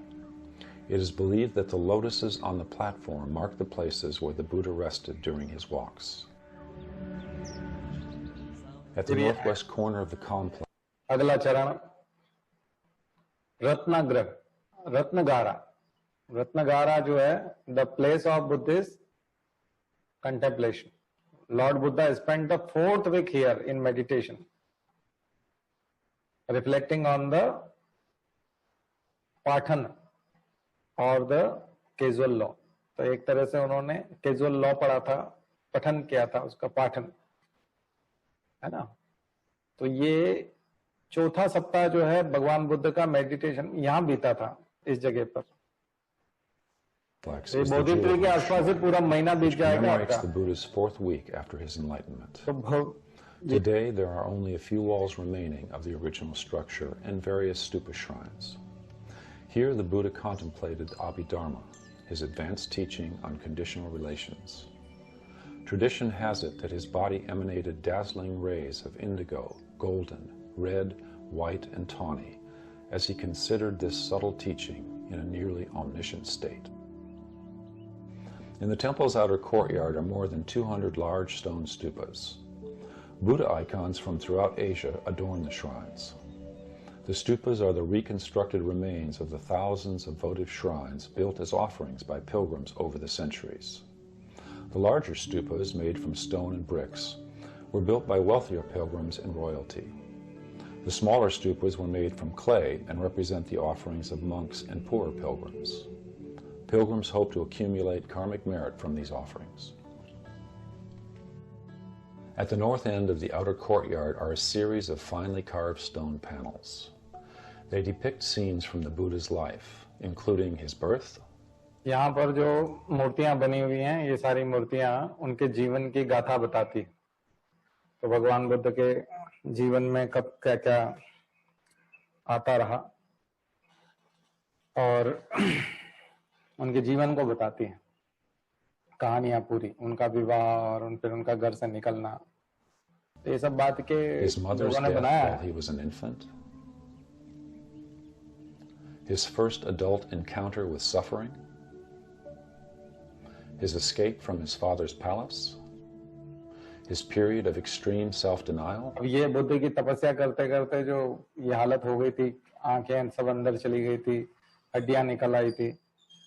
It is believed that the lotuses on the platform mark the places where the Buddha rested during his walks. At the northwest corner of the complex, अगला चरण रत्नग्रह, रत्नगारा। रत्नगारा जो है the place of Buddhist contemplation. Lord Buddha spend the fourth week here in meditation, reflecting on the पाठन और the casual law. तो एक तरह से उन्होंने कैजुअल लॉ पढ़ा था, पठन किया था उसका, पाठन है ना। तो ये चौथा सप्ताह जो है भगवान बुद्ध का मेडिटेशन यहाँ बीता था इस जगह पर। is ये the बोधि jewel ट्री के of आसपास ही पूरा महीना बीत जाएगा commemorates आपका। the Buddha's fourth week after his enlightenment. तो Today, there are only a few walls remaining of the original structure and various stupa shrines. Here, the Buddha contemplated Abhidharma, his advanced teaching on conditional relations. Tradition has it that his body emanated dazzling rays of indigo, golden, red, white, and tawny, as he considered this subtle teaching in a nearly omniscient state. In the temple's outer courtyard are more than 200 large stone stupas. Buddha icons from throughout Asia adorn the shrines. The stupas are the reconstructed remains of the thousands of votive shrines built as offerings by pilgrims over the centuries. The larger stupas, made from stone and bricks, were built by wealthier pilgrims and royalty. The smaller stupas were made from clay and represent the offerings of monks and poorer pilgrims. Pilgrims hope to accumulate karmic merit from these offerings. At the north end of the outer courtyard are a series of finely carved stone panels. They depict scenes from the Buddha's life, including his birth. यहाँ पर जो मूर्तियां बनी हुई हैं ये सारी मूर्तियां उनके जीवन की गाथा बताती। तो भगवान बुद्ध के जीवन में कब क्या क्या आता रहा, और उनके जीवन को बताती है, कहानियां पूरी, उनका विवाह और फिर उनका घर से निकलना, तो ये सब बात के His mother's लोगों ने death बनाया while he was an infant, his first adult encounter with suffering, his escape from his father's palace, his period of extreme self-denial. अब ये बुद्ध की तपस्या करते करते जो ये हालत हो गई थी, आंखें सब अंदर चली गई थी, हड्डियां निकल आई थी।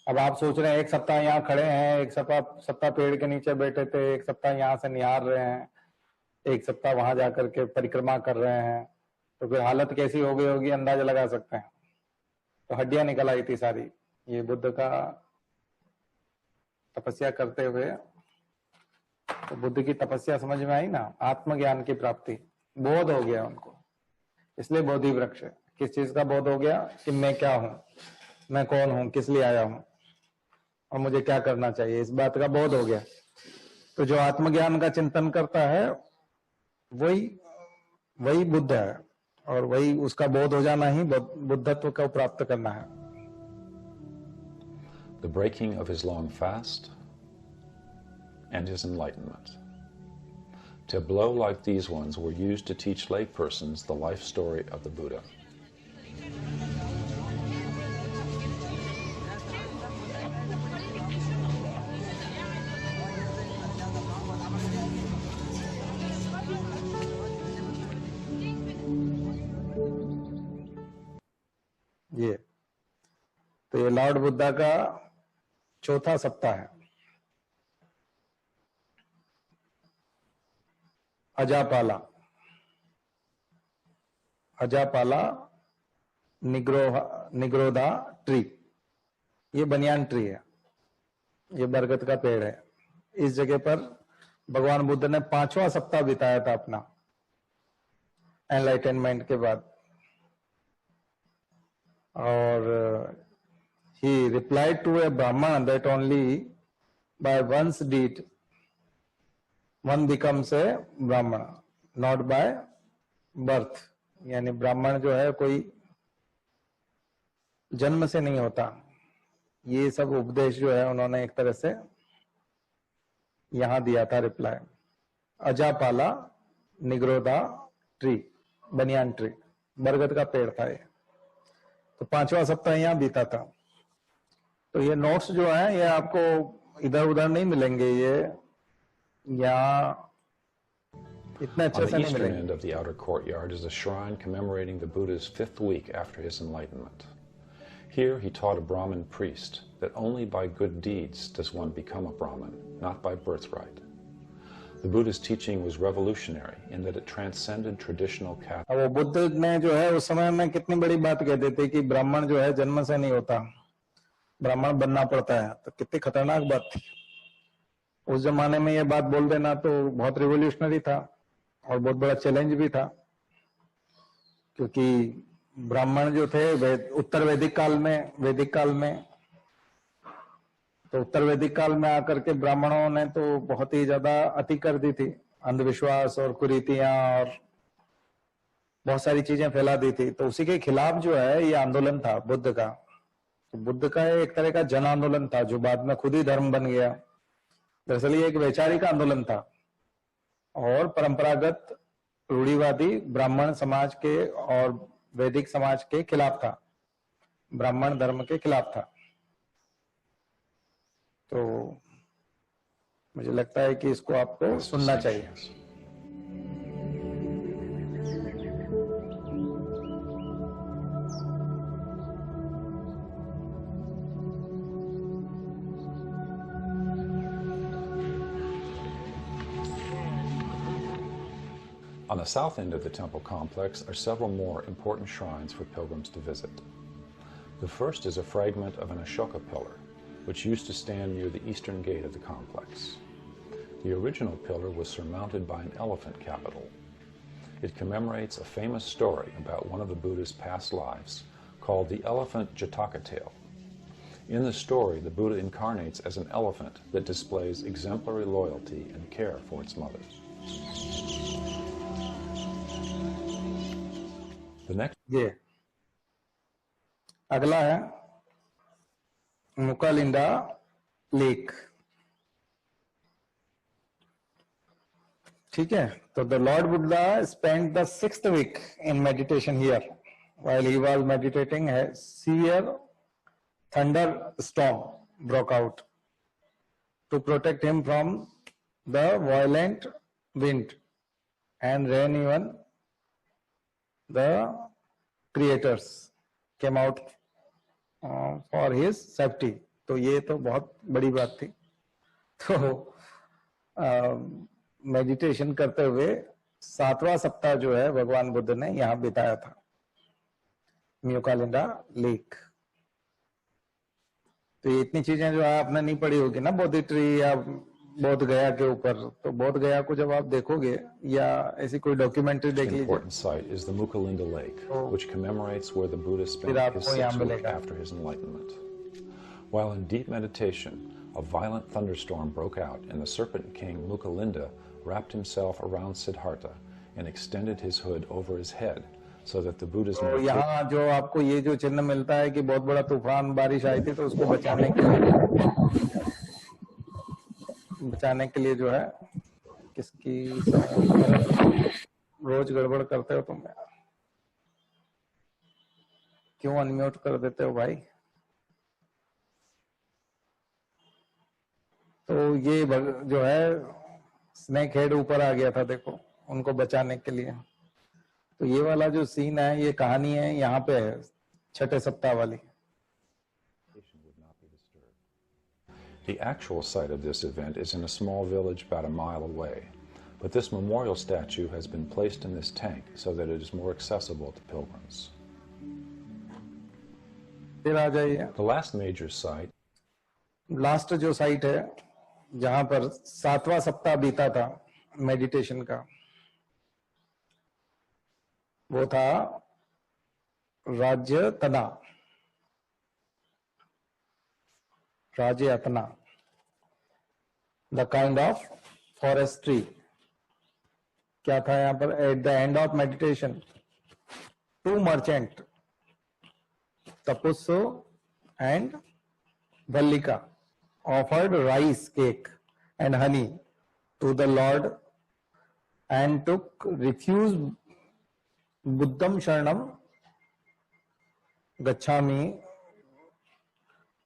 अब आप सोच रहे हैं एक सप्ताह यहाँ खड़े हैं, एक सप्ताह पेड़ के नीचे बैठे थे, एक सप्ताह यहाँ से निहार रहे हैं, एक सप्ताह वहां जाकर के परिक्रमा कर रहे हैं, तो फिर हालत कैसी हो गई होगी अंदाजा लगा सकते हैं। तो हड्डियां निकल आई थी सारी। ये बुद्ध का तपस्या करते हुए, तो बुद्ध की तपस्या समझ में आई ना, आत्मज्ञान की प्राप्ति, बोध हो गया उनको, इसलिए बोधि वृक्ष। किस चीज का बोध हो गया कि मैं क्या हूं, मैं कौन हूं, किस लिए आया हूं और मुझे क्या करना चाहिए, इस बात का बोध हो गया। तो जो आत्मज्ञान का चिंतन करता है वही बुद्ध है, और वही उसका बोध हो जाना ही बुद्धत्व को प्राप्त करना है। The breaking of his long fast and his enlightenment. Tableaux like these ones were used to teach laypersons the life story of the Buddha. ये लॉर्ड बुद्धा का चौथा सप्ताह है। अजापाला निग्रोधा ट्री, ये बनियान ट्री है, ये बरगद का पेड़ है। इस जगह पर भगवान बुद्ध ने 5वां सप्ताह बिताया था अपना एनलाइटनमेंट के बाद। और he replied to a Brahmana that only by one's deed one becomes a Brahmana, not by birth। यानी ब्राह्मण जो है कोई जन्म से नहीं होता। ये सब उपदेश जो है उन्होंने एक तरह से यहां दिया था रिप्लाई। अजापाला निग्रोधा ट्री, बनियान ट्री, बरगद का पेड़ था ये। तो 5वां सप्ताह यहाँ बीता था। तो ये नोट्स जो है ये आपको इधर उधर नहीं मिलेंगे, ये यहाँ इतने अच्छे On से the नहीं eastern मिलेंगे। end of the outer courtyard is a shrine commemorating the Buddha's 5th week after his enlightenment. Here he taught a Brahmin priest that only by good deeds does one become a Brahmin, not by birthright. The Buddha's teaching was revolutionary in that it transcended traditional caste. अब वो बुद्ध ने जो है उस समय में कितनी बड़ी बात कहते थे कि ब्राह्मण जो है जन्म से नहीं होता, ब्राह्मण बनना पड़ता है। तो कितनी खतरनाक बात थी। उस जमाने में ये बात बोल देना तो बहुत रिवोल्यूशनरी था और बहुत बड़ा चैलेंज भी था, क्योंकि ब्राह्मण जो थे उत्तर वैदिक काल में तो उत्तर वैदिक काल में आकर के ब्राह्मणों ने तो बहुत ही ज्यादा अति कर दी थी, अंधविश्वास और कुरीतियां और बहुत सारी चीजें फैला दी थी। तो उसी के खिलाफ जो है ये आंदोलन था बुद्ध का। तो बुद्ध का एक तरह का जन आंदोलन था जो बाद में खुद ही धर्म बन गया। दरअसल ये एक वैचारिक आंदोलन था और परंपरागत रूढ़िवादी ब्राह्मण समाज के और वैदिक समाज के खिलाफ था, ब्राह्मण धर्म के खिलाफ था। तो मुझे लगता है कि इसको आपको सुनना चाहिए। On the south end of the temple complex are several more important shrines for pilgrims to visit. The first is a fragment of an Ashoka pillar, which used to stand near the eastern gate of the complex. The original pillar was surmounted by an elephant capital. It commemorates a famous story about one of the Buddha's past lives called the Elephant Jataka Tale. In the story, the Buddha incarnates as an elephant that displays exemplary loyalty and care for its mother. The next ये अगला है मुकालिंदा lake. ठीक है, तो the Lord Buddha spend the 6th week in meditation here while he was meditating. A severe thunderstorm broke out to protect him from the violent wind and rain. Even the creators came out for his safety. तो ये तो बहुत बड़ी बात थी। तो meditation करते हुए 7वां सप्ताह जो है भगवान बुद्ध ने यहाँ बिताया था, म्यूकालिंदा लेक। तो ये इतनी चीजें जो है आपने नहीं पढ़ी होगी ना, बोधि ट्री या बोध गया के ऊपर। तो बोध गया को जब आप देखोगे या ऐसी कोई डॉक्यूमेंट्री देख An लीजिए, important site is the Mukalinda Lake, which commemorates where the Buddha spent फिर his आपको 6th यहाँ week मिलेगा। after his enlightenment. While in deep meditation, a violent thunderstorm broke out, and the serpent king Mukalinda wrapped himself around Siddhartha and extended his hood over his head, so that the Buddha's तो यहाँ जो आपको ये जो चिन्ह मिलता है कि बहुत बड़ा तूफान बारिश आई थी, तो उसको बचाने के लिए जो है किसकी रोज गड़बड़ करते हो तुम, क्यों अनम्यूट कर देते हो भाई? तो ये जो है स्नेक हेड ऊपर आ गया था, देखो, उनको बचाने के लिए। तो ये वाला जो सीन है, ये कहानी है यहाँ पे है, 6ठे सप्ताह वाली। The actual site of this event is in a small village about a mile away, but this memorial statue has been placed in this tank so that it is more accessible to pilgrims. फिर आ जाइए, The last major site last जो site है जहां पर 7वां सप्ताह बीता था meditation का, वो था राज्य तना, राज्य अतना, द काइंड ऑफ फॉरेस्ट्री। क्या था यहाँ पर? At the end of meditation, 2 merchant, Tapussa and Vallika, offered rice cake and honey to the Lord and took refuge Buddham Sharanam Gacchami,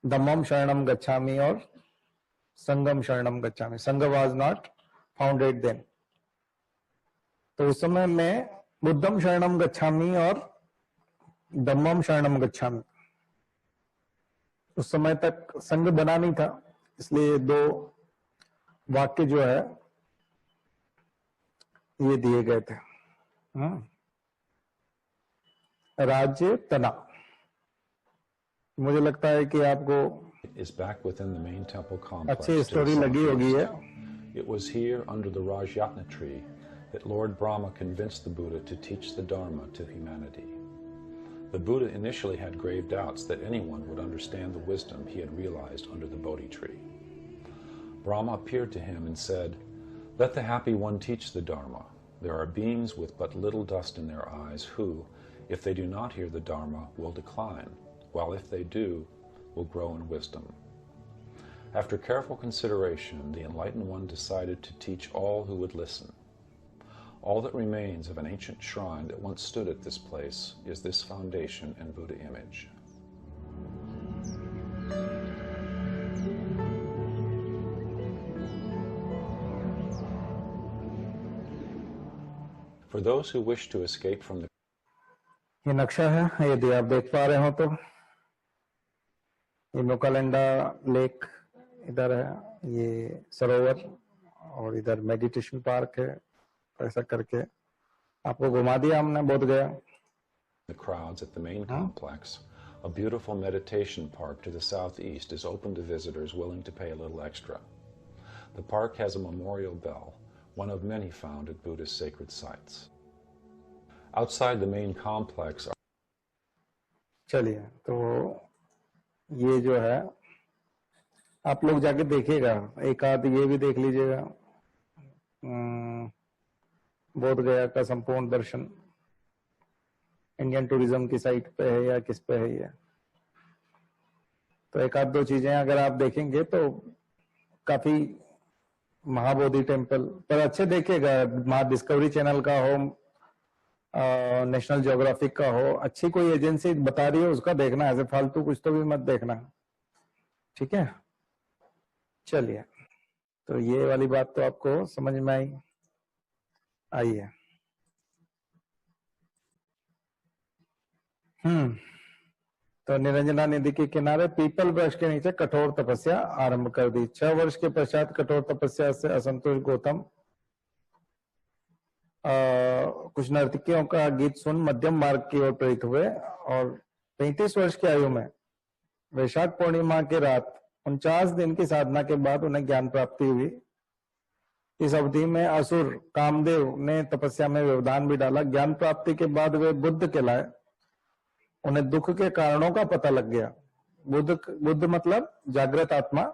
Dhammam Sharanam Gacchami और Sangam Sharanam Gacchami. Sangha was not founded then. तो उस समय में बुद्धम शरणम गच्छामि और धम्मम शरणम गच्छामि, उस समय तक संघ बना नहीं था, इसलिए 2 वाक्य जो है ये दिए गए थे। राज्य तना, मुझे लगता है कि आपको is back within the main temple complex. अच्छी to the स्टोरी लगी होगी है। It was here under the Rajyatna tree that Lord Brahma convinced the Buddha to teach the Dharma to humanity. The Buddha initially had grave doubts that anyone would understand the wisdom he had realized under the Bodhi tree. Brahma appeared to him and said, "Let the happy one teach the Dharma. There are beings with but little dust in their eyes who, if they do not hear the Dharma, will decline, while if they do, will grow in wisdom." After careful consideration, the Enlightened One decided to teach all who would listen. All that remains of an ancient shrine that once stood at this place is this foundation and Buddha image. For those who wish to escape from the ये नक्शा है, यदि आप देख पा रहे हो तो ये मुकालिंदा लेक इधर है, ये सरोवर और इधर मेडिटेशन पार्क है। ऐसा करके आपको घुमा दिया हमने बोध गया। the crowds at the main complex, a beautiful meditation park to the southeast is open to visitors willing to pay a little extra. The park has a memorial bell, one of many found at Buddhist sacred sites. Outside the main complex are चलिए, तो ये जो है आप लोग जाके देखिएगा, एक आध ये भी देख लीजिएगा, बोध गया का संपूर्ण दर्शन इंडियन टूरिज्म की साइट पे है या किस पे है ये। तो एक आध दो चीजें अगर आप देखेंगे तो काफी महाबोधि टेम्पल पर अच्छे देखिएगा, महा डिस्कवरी चैनल का हो, नेशनल ज्योग्राफिक का हो, अच्छी कोई एजेंसी बता रही है उसका देखना, ऐसे फालतू कुछ तो भी मत देखना, ठीक है। चलिए, तो ये वाली बात तो आपको समझ में आई है। तो निरंजना नदी के किनारे पीपल वृक्ष के नीचे कठोर तपस्या आरंभ कर दी। 6 वर्ष के पश्चात कठोर तपस्या से असंतुष्ट गौतम कुछ नर्तकियों का गीत सुन मध्यम मार्ग की ओर प्रेरित हुए और 35 वर्ष की आयु में वैशाख पूर्णिमा की रात 49 दिन की साधना के बाद उन्हें ज्ञान प्राप्ति हुई। इस अवधि में असुर कामदेव ने तपस्या में व्यवधान भी डाला। ज्ञान प्राप्ति के बाद वे बुद्ध कहलाए। उन्हें दुख के कारणों का पता लग गया। बुद्ध मतलब जागृत आत्मा,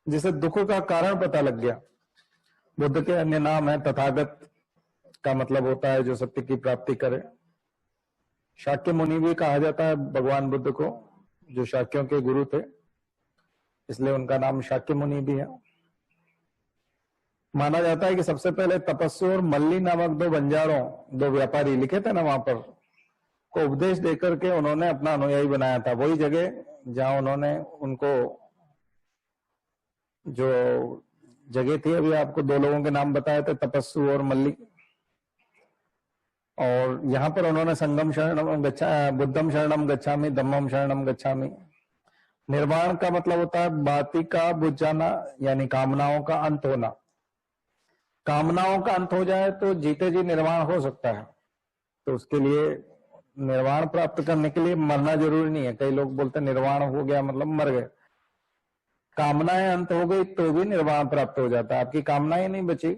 जिसे दुख का कारण पता लग गया। बुद्ध के अन्य नाम है तथागत, का मतलब होता है जो सत्य की प्राप्ति करे। शाक्य मुनि भी कहा जाता है भगवान बुद्ध को, जो शाक्यों के गुरु थे, इसलिए उनका नाम शाक्य मुनि भी है। माना जाता है कि सबसे पहले तपस्वी और मल्ली नामक 2 बंजारों, 2 व्यापारी लिखे थे ना वहां पर, को उपदेश देकर के उन्होंने अपना अनुयायी बनाया था। वही जगह जहां उन्होंने उनको, जो जगह थी अभी आपको 2 लोगों के नाम बताए थे, तपस्वी और मल्ली, और यहाँ पर उन्होंने संगम शरणम बुद्धम शरणम गच्छामि, धम्मम शरणम गच्छामि। निर्वाण का मतलब होता है बाती का बुझ जाना, यानी कामनाओं का अंत होना। कामनाओं का अंत हो जाए तो जीते जी निर्वाण हो सकता है। तो उसके लिए निर्वाण प्राप्त करने के लिए मरना जरूरी नहीं है। कई लोग बोलते हैं निर्वाण हो गया मतलब मर गए। कामनाएं अंत हो गई तो भी निर्वाण प्राप्त हो जाता है, आपकी कामनाएं नहीं बची।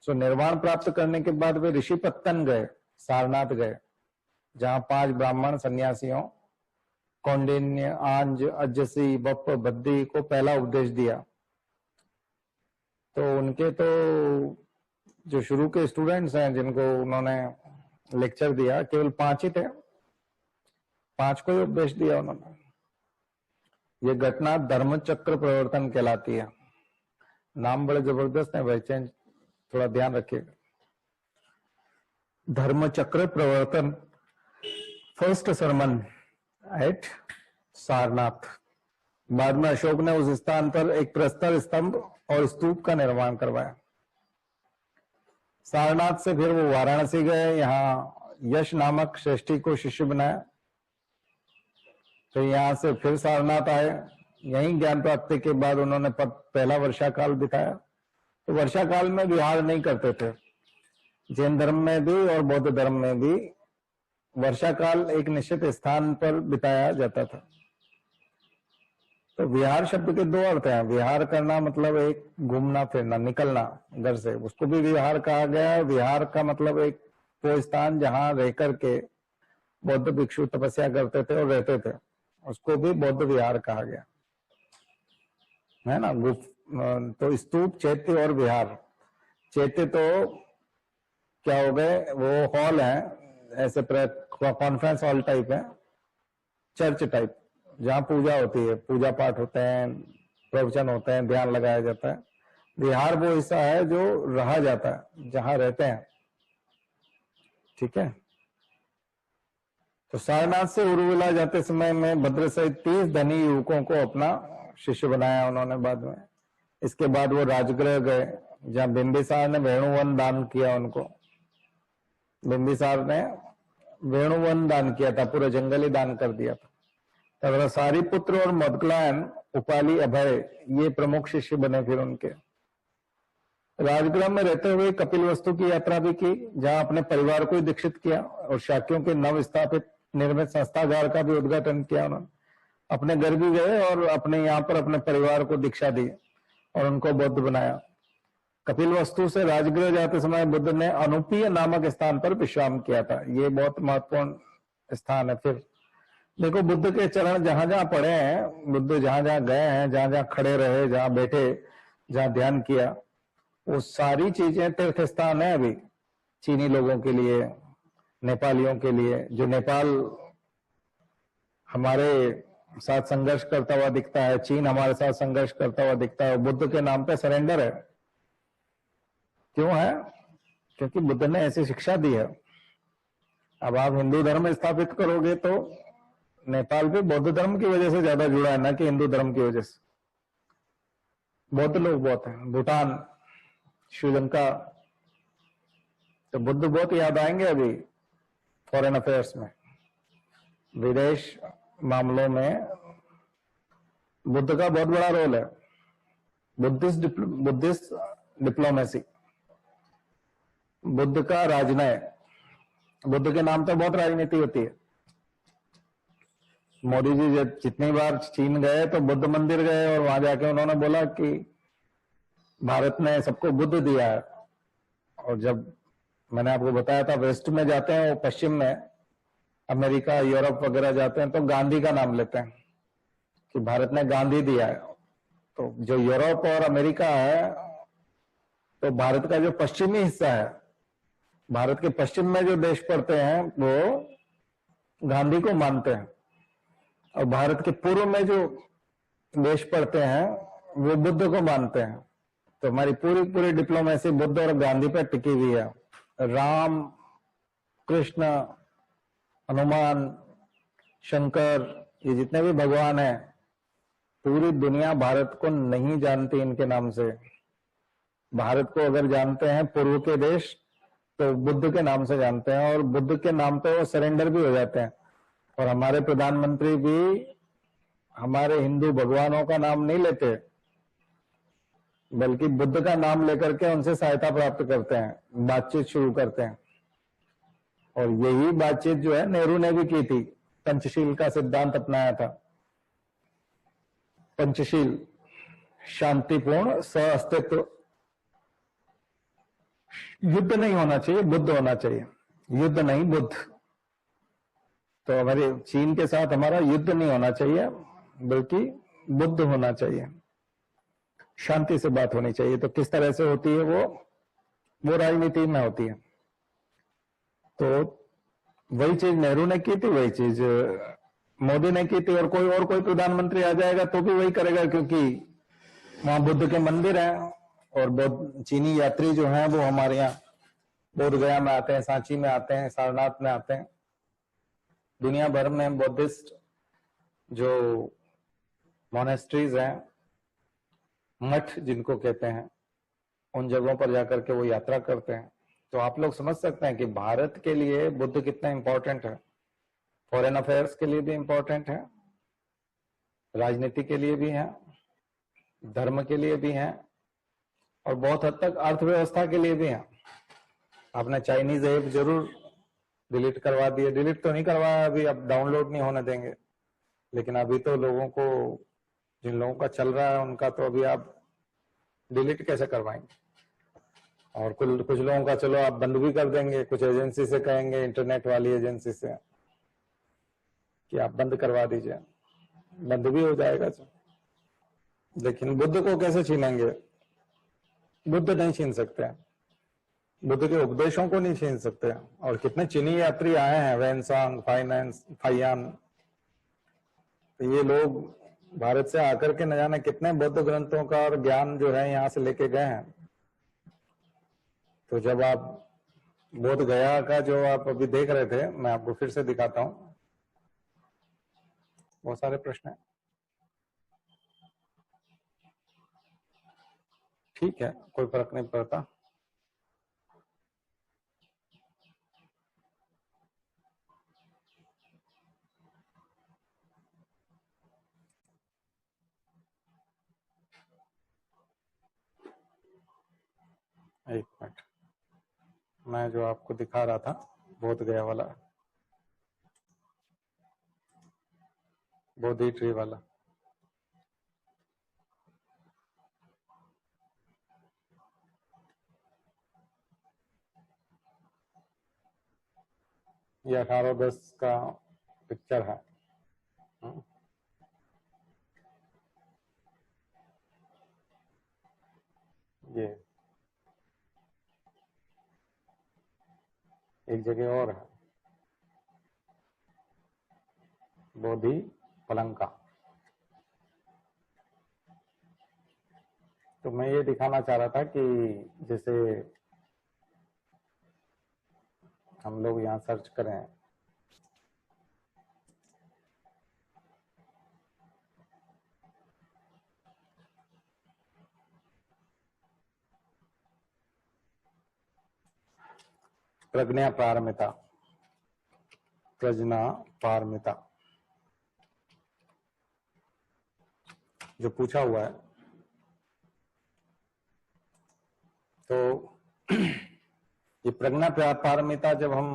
सो निर्वाण प्राप्त करने के बाद वे ऋषि पत्तन गए, सारनाथ गए, जहां 5 ब्राह्मण सन्यासियों कौंडिन्य, आंज, अजसी, बप्प, बद्दी को पहला उपदेश दिया। तो उनके तो जो शुरू के स्टूडेंट्स हैं जिनको उन्होंने लेक्चर दिया, केवल 5 ही थे। 5 को ही उपदेश दिया उन्होंने। ये घटना धर्म चक्र प्रवर्तन कहलाती है। नाम बड़े जबरदस्त है भाई, चेंज थोड़ा ध्यान रखिएगा। धर्म चक्र प्रवर्तन, फर्स्ट सरमन एट सारनाथ। बाद में अशोक ने उस स्थान पर एक प्रस्तर स्तंभ और स्तूप का निर्माण करवाया। सारनाथ से फिर वो वाराणसी गए, यहाँ यश नामक श्रेष्ठी को शिष्य बनाया। तो यहाँ से फिर सारनाथ आए। यहीं ज्ञान प्राप्ति के बाद उन्होंने पहला वर्षा काल बिताया। तो वर्षा काल में विहार नहीं करते थे। जैन धर्म में भी और बौद्ध धर्म में भी वर्षा काल एक निश्चित स्थान पर बिताया जाता था। तो विहार शब्द के 2 अर्थ हैं। विहार करना मतलब एक घूमना फिरना, निकलना घर से, उसको भी विहार कहा गया है। विहार का मतलब एक वो स्थान जहां रह करके बौद्ध भिक्षु तपस्या करते थे और रहते थे, उसको भी बौद्ध विहार कहा गया है ना। तो स्तूप, चैत्य और विहार। चैत्य तो क्या हो गए, वो हॉल है, ऐसे कॉन्फ्रेंस हॉल टाइप है, चर्च टाइप, जहाँ पूजा होती है, पूजा पाठ होते हैं, प्रवचन होते हैं, ध्यान लगाया जाता है। विहार वो हिस्सा है जो रहा जाता है, जहां रहते हैं, ठीक है। तो सारनाथ से उर्मिला जाते समय में भद्र सहित 30 धनी युवकों को अपना शिष्य बनाया उन्होंने बाद में। इसके बाद वो राजगृह गए, जहाँ बिंबिसार ने वेणुवन दान किया उनको। बिंबिसार ने वेणुवन दान किया था, पूरा जंगल ही दान कर दिया था। तथा सारीपुत्र और मदकलायन, उपाली, अभय, ये प्रमुख शिष्य बने फिर उनके। राजगृह में रहते हुए कपिलवस्तु की यात्रा भी की, जहां अपने परिवार को दीक्षित किया और शाक्यों के नव स्थापित निर्मित संस्थागार का भी उद्घाटन किया उन्होंने। अपने घर भी गए और अपने यहाँ पर अपने परिवार को दीक्षा दी और उनको बौद्ध बनाया। कपिलवस्तु से राजगृह जाते समय बुद्ध ने अनुपीय नामक स्थान पर विश्राम किया था। ये बहुत महत्वपूर्ण स्थान है। फिर देखो, बुद्ध के चरण जहां जहां पड़े हैं, बुद्ध जहां जहां गए हैं, जहां जहां खड़े रहे, जहां बैठे, जहां ध्यान किया, वो सारी चीजें तीर्थ स्थान है। अभी चीनी लोगों के लिए, नेपालियों के लिए, जो नेपाल हमारे साथ संघर्ष करता हुआ दिखता है, चीन हमारे साथ संघर्ष करता हुआ दिखता है, बुद्ध के नाम पे सरेंडर है। क्यों है? क्योंकि बुद्ध ने ऐसी शिक्षा दी है। अब आप हिंदू धर्म स्थापित करोगे तो नेपाल भी बौद्ध धर्म की वजह से ज्यादा जुड़ा है, ना कि हिंदू धर्म की वजह से। बौद्ध लोग बहुत हैं, भूटान, श्रीलंका, तो बुद्ध बहुत याद आएंगे अभी फॉरेन अफेयर्स में, विदेश मामलों में बुद्ध का बहुत बड़ा रोल है। बुद्धिस्ट डिप्लोमेसी, बुद्ध का राजनय, बुद्ध के नाम पर बहुत राजनीति होती है। मोदी जी जब जितनी बार चीन गए तो बुद्ध मंदिर गए और वहां जाके उन्होंने बोला कि भारत ने सबको बुद्ध दिया है। और जब मैंने आपको बताया था वेस्ट में जाते हैं, वो पश्चिम में अमेरिका, यूरोप वगैरह जाते हैं तो गांधी का नाम लेते हैं कि भारत ने गांधी दिया है। तो जो यूरोप और अमेरिका है, तो भारत का जो पश्चिमी हिस्सा है, भारत के पश्चिम में जो देश पड़ते हैं वो गांधी को मानते हैं, और भारत के पूर्व में जो देश पड़ते हैं वो बुद्ध को मानते हैं। तो हमारी पूरी डिप्लोमेसी बुद्ध और गांधी पर टिकी हुई है। राम, कृष्ण, हनुमान, शंकर, ये जितने भी भगवान हैं, पूरी दुनिया भारत को नहीं जानती इनके नाम से। भारत को अगर जानते हैं पूर्व के देश, तो बुद्ध के नाम से जानते हैं, और बुद्ध के नाम पे वो सरेंडर भी हो जाते हैं। और हमारे प्रधानमंत्री भी हमारे हिंदू भगवानों का नाम नहीं लेते, बल्कि बुद्ध का नाम लेकर के उनसे सहायता प्राप्त करते हैं, बातचीत शुरू करते हैं। और यही बातचीत जो है नेहरू ने भी की थी, पंचशील का सिद्धांत अपनाया था। पंचशील, शांतिपूर्ण सहअस्तित्व, युद्ध नहीं होना चाहिए, बुद्ध होना चाहिए, युद्ध नहीं बुद्ध। तो हमारे चीन के साथ हमारा युद्ध नहीं होना चाहिए, बल्कि बुद्ध होना चाहिए, शांति से बात होनी चाहिए। तो किस तरह से होती है वो राजनीति में होती है। तो वही चीज नेहरू ने की थी, वही चीज मोदी ने की थी, और कोई प्रधानमंत्री आ जाएगा तो भी वही करेगा, क्योंकि वहां बुद्ध के मंदिर हैं। और बहुत चीनी यात्री जो हैं वो हमारे यहाँ बोध गया में आते हैं, सांची में आते हैं, सारनाथ में आते हैं। दुनिया भर में बुद्धिस्ट जो मोनेस्ट्रीज हैं, मठ जिनको कहते हैं, उन जगहों पर जाकर के वो यात्रा करते हैं। तो आप लोग समझ सकते हैं कि भारत के लिए बुद्ध कितना इंपॉर्टेंट है। फॉरेन अफेयर्स के लिए भी इंपॉर्टेंट है, राजनीति के लिए भी है, धर्म के लिए भी है, और बहुत हद तक अर्थव्यवस्था के लिए भी है। आपने चाइनीज ऐप जरूर डिलीट करवा दिए, डिलीट तो नहीं करवाया अभी, अब डाउनलोड नहीं होने देंगे, लेकिन अभी तो लोगों को, जिन लोगों का चल रहा है उनका तो अभी आप डिलीट कैसे करवाएंगे। और कुछ लोगों का चलो आप बंद भी कर देंगे, कुछ एजेंसी से कहेंगे, इंटरनेट वाली एजेंसी से कि आप बंद करवा दीजिए, बंद भी हो जाएगा। लेकिन बुद्ध को कैसे छीनेंगे? बुद्ध नहीं छीन सकते हैं, बुद्ध के उपदेशों को नहीं छीन सकते। और कितने चीनी यात्री आए हैं, वैनसांग, फाइयान, तो ये लोग भारत से आकर के न जाने कितने बौद्ध ग्रंथों का और ज्ञान जो है यहाँ से लेके गए हैं। तो जब आप बोध गया का जो आप अभी देख रहे थे, मैं आपको फिर से दिखाता हूँ, बहुत सारे प्रश्न हैं। ठीक है, कोई फर्क नहीं पड़ता। एक मिनट, मैं जो आपको दिखा रहा था बोध गया वाला, बोधि ट्री वाला, ये 1810 का पिक्चर है। ये एक जगह और है, बोधि पलंका। तो मैं ये दिखाना चाह रहा था कि जैसे हम लोग यहाँ सर्च करें, प्रज्ञा पारमिता, प्रज्ञा पारमिता जो पूछा हुआ है, तो ये प्रज्ञा पारमिता जब हम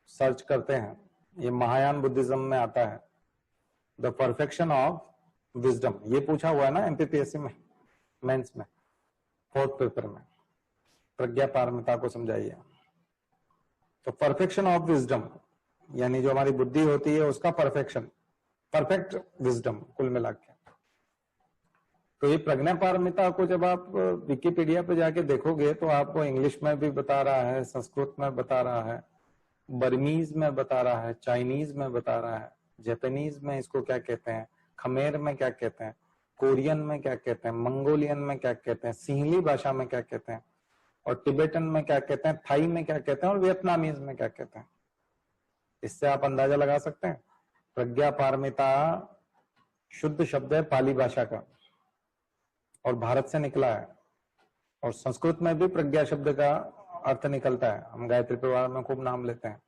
सर्च करते हैं, ये महायान बुद्धिज्म में आता है, द परफेक्शन ऑफ विजडम, ये पूछा हुआ है ना एमपीपीएससी में, मेंस में, 4th पेपर में, प्रज्ञा पारमिता को समझाइए। तो परफेक्शन ऑफ विजडम यानी जो हमारी बुद्धि होती है उसका परफेक्शन, परफेक्ट विजडम कुल मिला के। तो ये प्रज्ञा पारमिता को जब आप विकिपीडिया पे जाके देखोगे तो आपको इंग्लिश में भी बता रहा है, संस्कृत में बता रहा है, बर्मीज में बता रहा है, चाइनीज में बता रहा है, जापानीज में इसको क्या कहते हैं, खमेर में क्या कहते हैं, कोरियन में क्या कहते हैं, मंगोलियन में क्या कहते हैं, सिंहली भाषा में क्या कहते हैं, और टिबेटन में क्या कहते हैं, थाई में क्या कहते हैं, और वियतनामीज में क्या कहते हैं। इससे आप अंदाजा लगा सकते हैं। प्रज्ञा पारमिता शुद्ध शब्द है पाली भाषा का और भारत से निकला है, और संस्कृत में भी प्रज्ञा शब्द का अर्थ निकलता है, हम गायत्री परिवार में खूब नाम लेते हैं।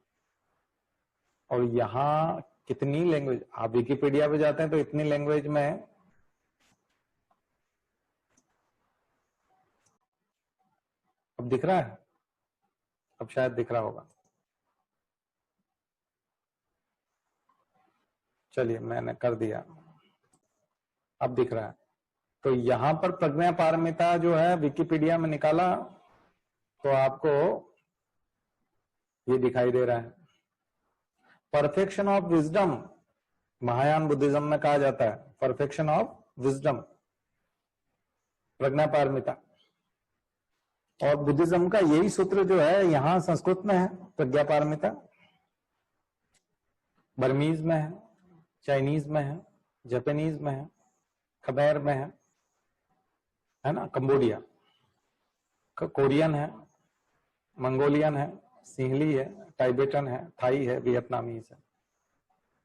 और यहाँ कितनी लैंग्वेज, आप विकिपीडिया पे जाते हैं तो इतनी लैंग्वेज में अब दिख रहा है, अब शायद दिख रहा होगा, चलिए मैंने कर दिया, अब दिख रहा है। तो यहां पर प्रज्ञा पारमिता जो है विकिपीडिया में निकाला तो आपको ये दिखाई दे रहा है। Perfection of wisdom Mahayana Buddhism में कहा जाता है, परफेक्शन ऑफ विजडम प्रज्ञा पारमिता। और बुद्धिज्म का यही सूत्र जो है यहां संस्कृत में है, प्रज्ञा पारमिता, बर्मीज में है, चाइनीज में है, जापानीज में है, खमेर में है ना, कंबोडिया, कोरियन है, मंगोलियन है, सिंहली है, टाइबेटन है, थाई है, वियतनामीज है,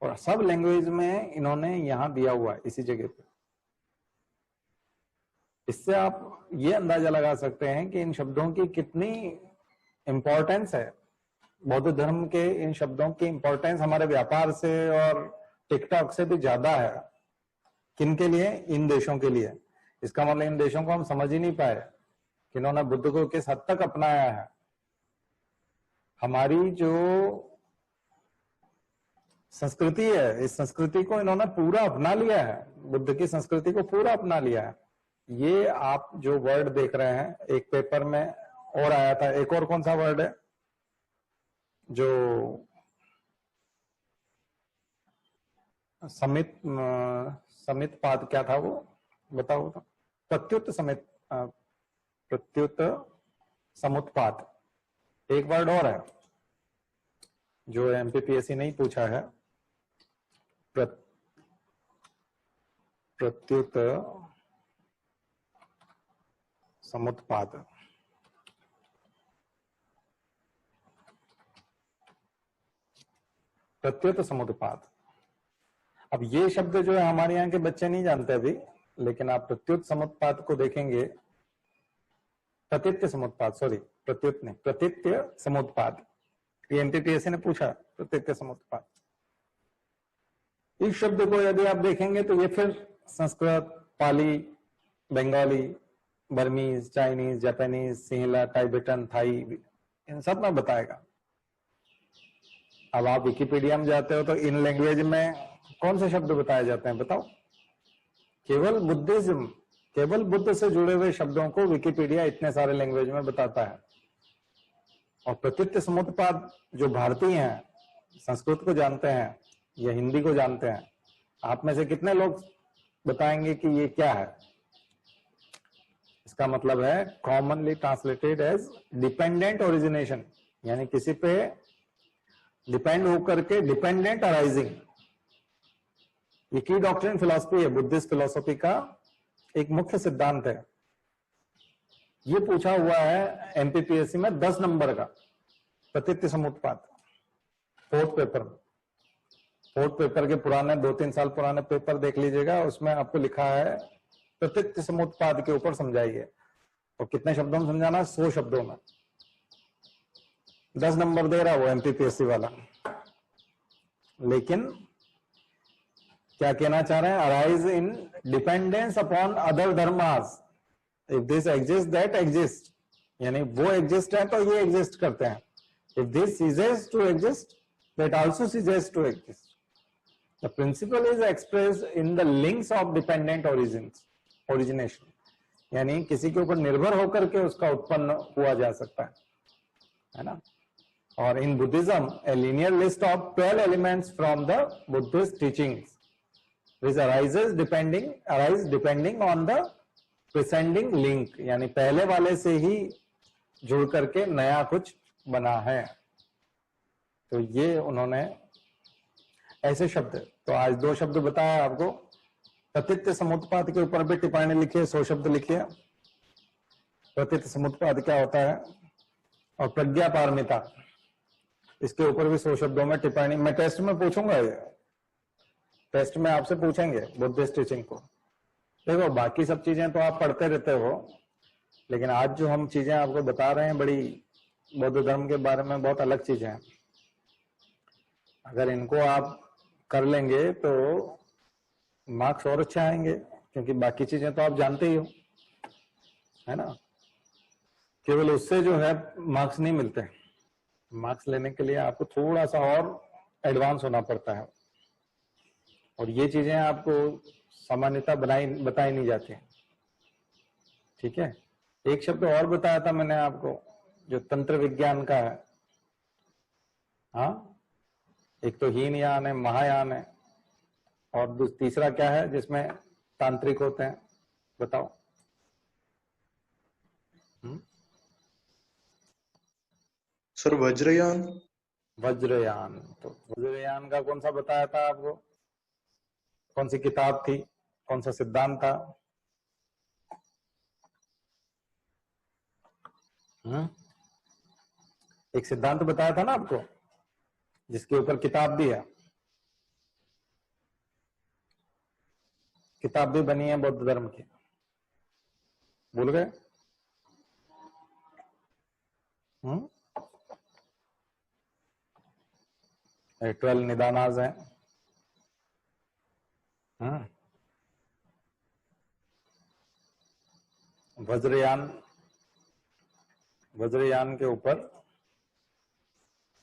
और सब लैंग्वेज में इन्होंने यहां दिया हुआ है इसी जगह पे। इससे आप ये अंदाजा लगा सकते हैं कि इन शब्दों की कितनी इंपॉर्टेंस है। बौद्ध धर्म के इन शब्दों की इंपॉर्टेंस हमारे व्यापार से और टिकटॉक से भी ज्यादा है। किन के लिए? इन देशों के लिए। इसका मतलब इन देशों को हम समझ ही नहीं पाए कि इन्होंने बुद्ध को किस हद तक अपनाया है। हमारी जो संस्कृति है, इस संस्कृति को इन्होंने पूरा अपना लिया है, बुद्ध की संस्कृति को पूरा अपना लिया है। ये आप जो वर्ड देख रहे हैं, एक पेपर में और आया था, एक और कौन सा वर्ड है जो समित पाद, क्या था वो बताओ तो? प्रत्युत समुत्पाद। एक वर्ड और है जो एमपीपीएससी नहीं पूछा है, प्रत्युत समुत्पाद। प्रत्युत समुत्पाद। अब ये शब्द जो है हमारे यहाँ के बच्चे नहीं जानते अभी, लेकिन आप प्रत्युत समुत्पाद को देखेंगे, प्रतीत्य समुत्पाद, सॉरी प्रत्युत नहीं, प्रतीत्य समुत्पाद, ये एमपीपीएससी ने पूछा, प्रतीत्य समुत्पाद। इस शब्द को यदि आप देखेंगे तो ये फिर Sanskrit, Pali, Bengali, Burmese, Chinese, Japanese, Sinhala, Tibetan, Thai, इन सब में बताएगा। अब आप विकिपीडिया में जाते हो तो इन लैंग्वेज में कौन से शब्द बताए जाते हैं बताओ? केवल बुद्धिज्म, केवल बुद्ध से जुड़े हुए शब्दों को विकिपीडिया इतने सारे लैंग्वेज में बताता है। और प्रतीत्य समुत्पाद जो भारतीय हैं, संस्कृत को जानते हैं या हिंदी को जानते हैं, आप में से कितने लोग बताएंगे कि ये क्या है? इसका मतलब है commonly translated age dependent origination, यानी किसी पे डिपेंड होकर के डिपेंडेंट अराइजिंग। ये की डॉक्ट्रिन फिलॉसफी है, बुद्धिस्ट फिलॉसफी का एक मुख्य सिद्धांत है ये पूछा हुआ है एमपीपीएससी में 10 नंबर का प्रतीत समुत्पाद, फोर्थ पेपर के पुराने 2-3 साल पुराने पेपर देख लीजिएगा, उसमें आपको लिखा है प्रतीत समुत्पाद के ऊपर समझाइए। और कितने शब्दों में समझाना है? 100 शब्दों में। 10 नंबर दे रहा वो एमपीपीएससी वाला। लेकिन क्या कहना चाह रहे हैं? Arise in dependence upon other dharmas, if this exist that exist, यानी वो एग्जिस्ट है तो ये एग्जिस्ट करते हैं। If this ceases to exist that also ceases to exist. The principle is expressed in the links of dependent origination, यानी किसी के ऊपर निर्भर होकर के उसका उत्पन्न हुआ जा सकता है ना। और in Buddhism a linear list of 12 elements from the Buddhist teachings which arises depending on the preceding link, यानी पहले वाले से ही जुड़ करके नया कुछ बना है। तो ये उन्होंने ऐसे शब्द, तो आज 2 शब्द बताया आपको। प्रतीत समुत्पाद के ऊपर भी टिप्पणी लिखिए, 100 शब्द लिखिए। प्रतीत समुत्पाद क्या होता है, और प्रज्ञा पारमिता, इसके ऊपर भी 100 शब्दों में टिप्पणी। मैं टेस्ट में पूछूंगा, ये टेस्ट में आपसे पूछेंगे बुद्धिस्ट टीचिंग को। देखो बाकी सब चीजें तो आप पढ़ते रहते हो, लेकिन आज जो हम चीजें आपको बता रहे हैं बड़ी बौद्ध धर्म के बारे में बहुत अलग चीजें हैं। अगर इनको आप कर लेंगे तो मार्क्स और अच्छे आएंगे, क्योंकि बाकी चीजें तो आप जानते ही हो, है ना। केवल उससे जो है मार्क्स नहीं मिलते। मार्क्स लेने के लिए आपको थोड़ा सा और एडवांस होना पड़ता है, और ये चीजें आपको सामान्यता बताई नहीं जाती। ठीक है। एक शब्द और बताया था मैंने आपको, जो तंत्र विज्ञान का है। हाँ, एक तो हीनयान है, महायान है, और तीसरा क्या है जिसमें तांत्रिक होते हैं, बताओ। सर वज्रयान। वज्रयान, तो वज्रयान का कौन सा बताया था आपको? कौन सी किताब थी, कौन सा सिद्धांत था? एक सिद्धांत बताया था ना आपको, जिसके ऊपर किताब भी है। किताब भी बनी है बौद्ध धर्म की, भूल गए? 12 निदानाज हैं। वज्रयान के ऊपर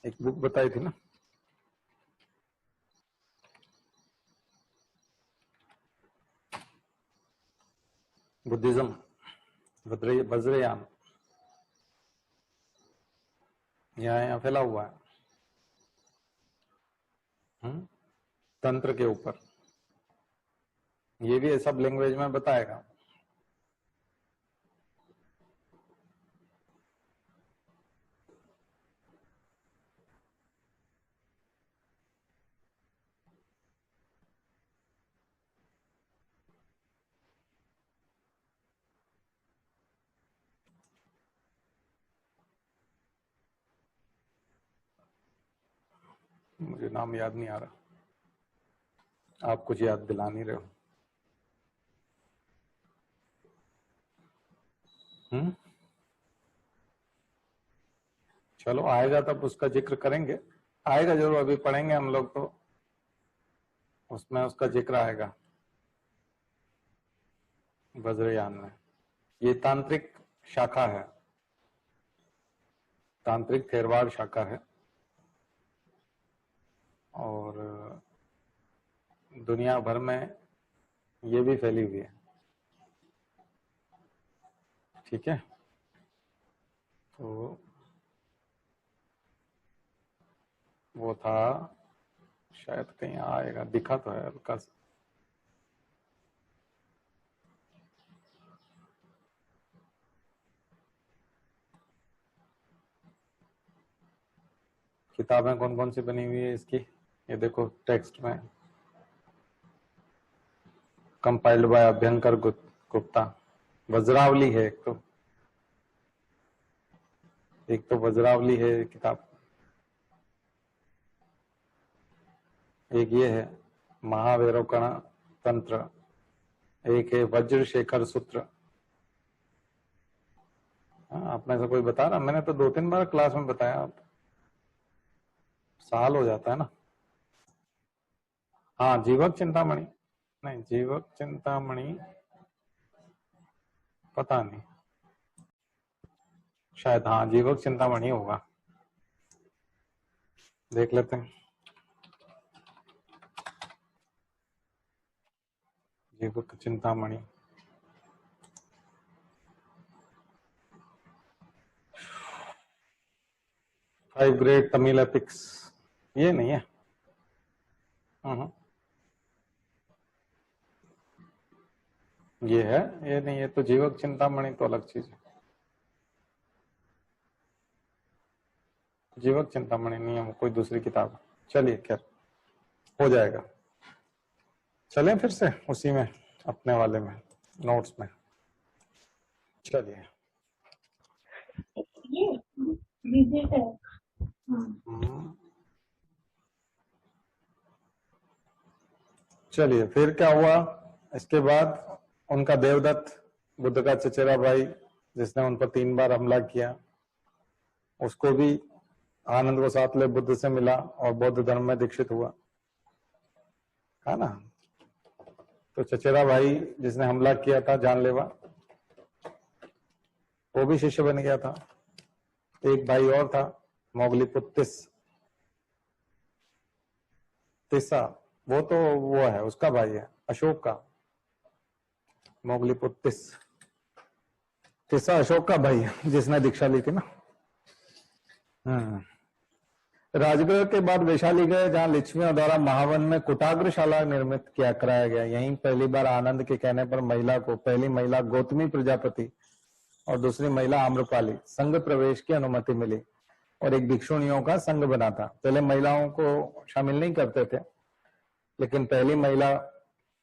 एक बुक बताई थी ना, बुद्धिज्म, वज्रयान, यहाँ फैला हुआ है। तंत्र के ऊपर, ये भी सब लैंग्वेज में बताएगा। मुझे नाम याद नहीं आ रहा, आप कुछ याद दिला नहीं रहे हो। चलो आएगा तब उसका जिक्र करेंगे, आएगा जरूर, अभी पढ़ेंगे हम लोग तो उसमें उसका जिक्र आएगा वज्रयान में। ये तांत्रिक शाखा है, तांत्रिक थेरवाद शाखा है, और दुनिया भर में ये भी फैली हुई है। ठीक है, तो वो था, शायद कहीं आएगा, दिखा तो है हल्का सा। किताबें कौन कौन सी बनी हुई है इसकी, ये देखो टेक्स्ट में, कंपाइल्ड बाय अभ्यंकर गुप्ता, वज्रावली है एक तो, एक तो वज्रावली है किताब, एक ये है महावैरोकण तंत्र, एक है वज्र शेखर सूत्र। आपने से कोई बता रहा? मैंने तो 2-3 बार क्लास में बताया, आप साल हो जाता है ना। हाँ, जीवक चिंतामणि नहीं, जीवक चिंतामणि पता नहीं, शायद हाँ जीवक चिंतामणि होगा, देख लेते हैं। Jivaka Chintamani, five great Tamil epics, ये नहीं है। ये है, ये नहीं, ये तो जीवक चिंतामणि तो अलग चीज है। जीवक चिंतामणि नहीं है, वो कोई दूसरी किताब है। चलिए खैर, हो जाएगा। चलें फिर से उसी में, अपने वाले में, नोट्स में। चलिए चलिए, फिर क्या हुआ इसके बाद? उनका देवदत्त, बुद्ध का चचेरा भाई, जिसने उन पर 3 बार हमला किया, उसको भी आनंद को साथ ले बुद्ध से मिला और बौद्ध धर्म में दीक्षित हुआ, है ना। तो चचेरा भाई जिसने हमला किया था, जानलेवा, वो भी शिष्य बन गया था। एक भाई और था, मोगलीपुत्तिस तिस्सा, वो तो वो है, उसका भाई है, अशोक का। मोगलीपुत्तिस तिस्सा अशोक का भाई है, जिसने दीक्षा ली थी ना। राजगृह के बाद वैशाली गए, जहां लिच्छवियों द्वारा महावन में कुटाग्रशाला निर्मित किया कराया गया। यहीं पहली बार आनंद के कहने पर महिला को, पहली महिला गौतमी प्रजापति और दूसरी महिला आम्रपाली, संघ प्रवेश की अनुमति मिली और एक भिक्षुणियों का संघ बना था। पहले महिलाओं को शामिल नहीं करते थे, लेकिन पहली महिला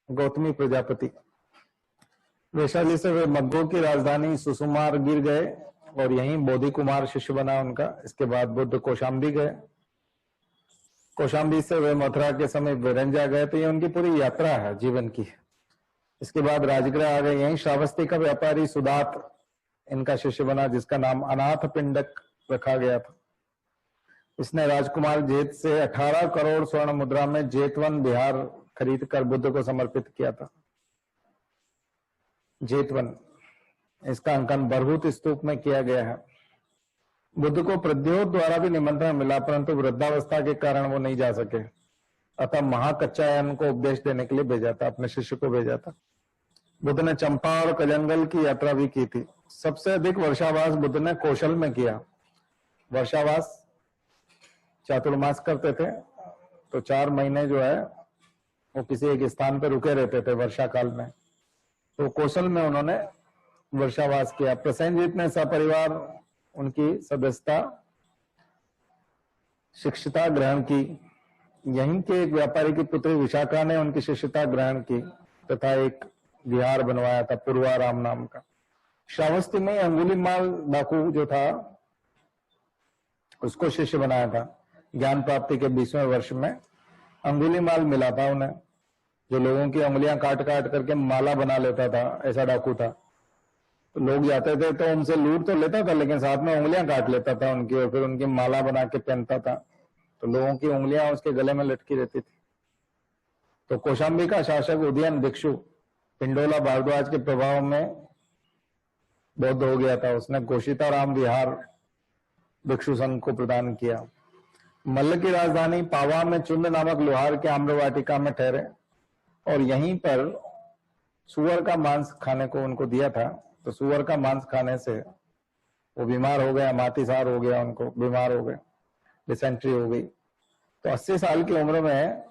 गौतमी प्रजापति। वैशाली से वे मग्गो की राजधानी सुसुमार गिर गए और यहीं बोधि कुमार शिष्य बना उनका। इसके बाद बुद्ध कौशाम्बी गए, कौशाम्बी से वे मथुरा के समीप विरंजा गए। तो ये उनकी पूरी यात्रा है जीवन की। इसके बाद राजगृह आ गए, यहीं श्रावस्ती का व्यापारी सुदात इनका शिष्य बना, जिसका नाम अनाथ पिंडक रखा गया था। इसने राजकुमार जेत से 18 करोड़ स्वर्ण मुद्रा में जेतवन बिहार खरीद कर बुद्ध को समर्पित किया था। जेतवन, इसका अंकन बरहुत स्तूप में किया गया है। बुद्ध को प्रद्योत द्वारा भी निमंत्रण मिला, परंतु वृद्धावस्था के कारण वो नहीं जा सके। अतः महाकच्चायन को उपदेश देने के लिए भेजा था, अपने शिष्य को भेजा था। बुद्ध ने चंपा और कजंगल की यात्रा भी की थी। सबसे अधिक वर्षावास बुद्ध ने कौशल में किया। वर्षावास चातुर्मास करते थे, तो 4 महीने जो है वो किसी एक स्थान पर रुके रहते थे वर्षा काल में। तो कौशल में उन्होंने वर्षावास किया। प्रसेनजीत ने सपरिवार उनकी सदस्यता शिक्षिता ग्रहण की। यहीं के एक व्यापारी की पुत्री विशाखा ने उनकी शिष्यता ग्रहण की तथा एक विहार बनवाया था, पूर्वाराम नाम का। श्रावस्ती में अंगुलीमाल डाकू जो था, उसको शिष्य बनाया था। ज्ञान प्राप्ति के 20वें वर्ष में अंगुलीमाल मिला था उन्हें, जो लोगों की उंगलियां काट काट करके माला बना लेता था, ऐसा डाकू था। तो लोग जाते थे तो उनसे लूट तो लेता था, लेकिन साथ में उंगलियां काट लेता था उनकी, और फिर उनकी माला बना के पहनता था। तो लोगों की उंगलियां उसके गले में लटकी रहती थी। तो कौशाम्बी का शासक उदयन भिक्षु पिंडोला भारद्वाज के प्रभाव में बौद्ध हो गया था। उसने घोषिताराम विहार भिक्षु संघ को प्रदान किया। मल्ल की राजधानी पावा में चुंद नामक लोहार के आम्रवाटिका में ठहरे और यहीं पर सुअर का मांस खाने को उनको दिया था। तो सुअर का मांस खाने से वो बीमार हो गया, मातीसार हो गया, उनको बीमार हो गए, डिसेंट्री हो गई। तो 80 साल की उम्र में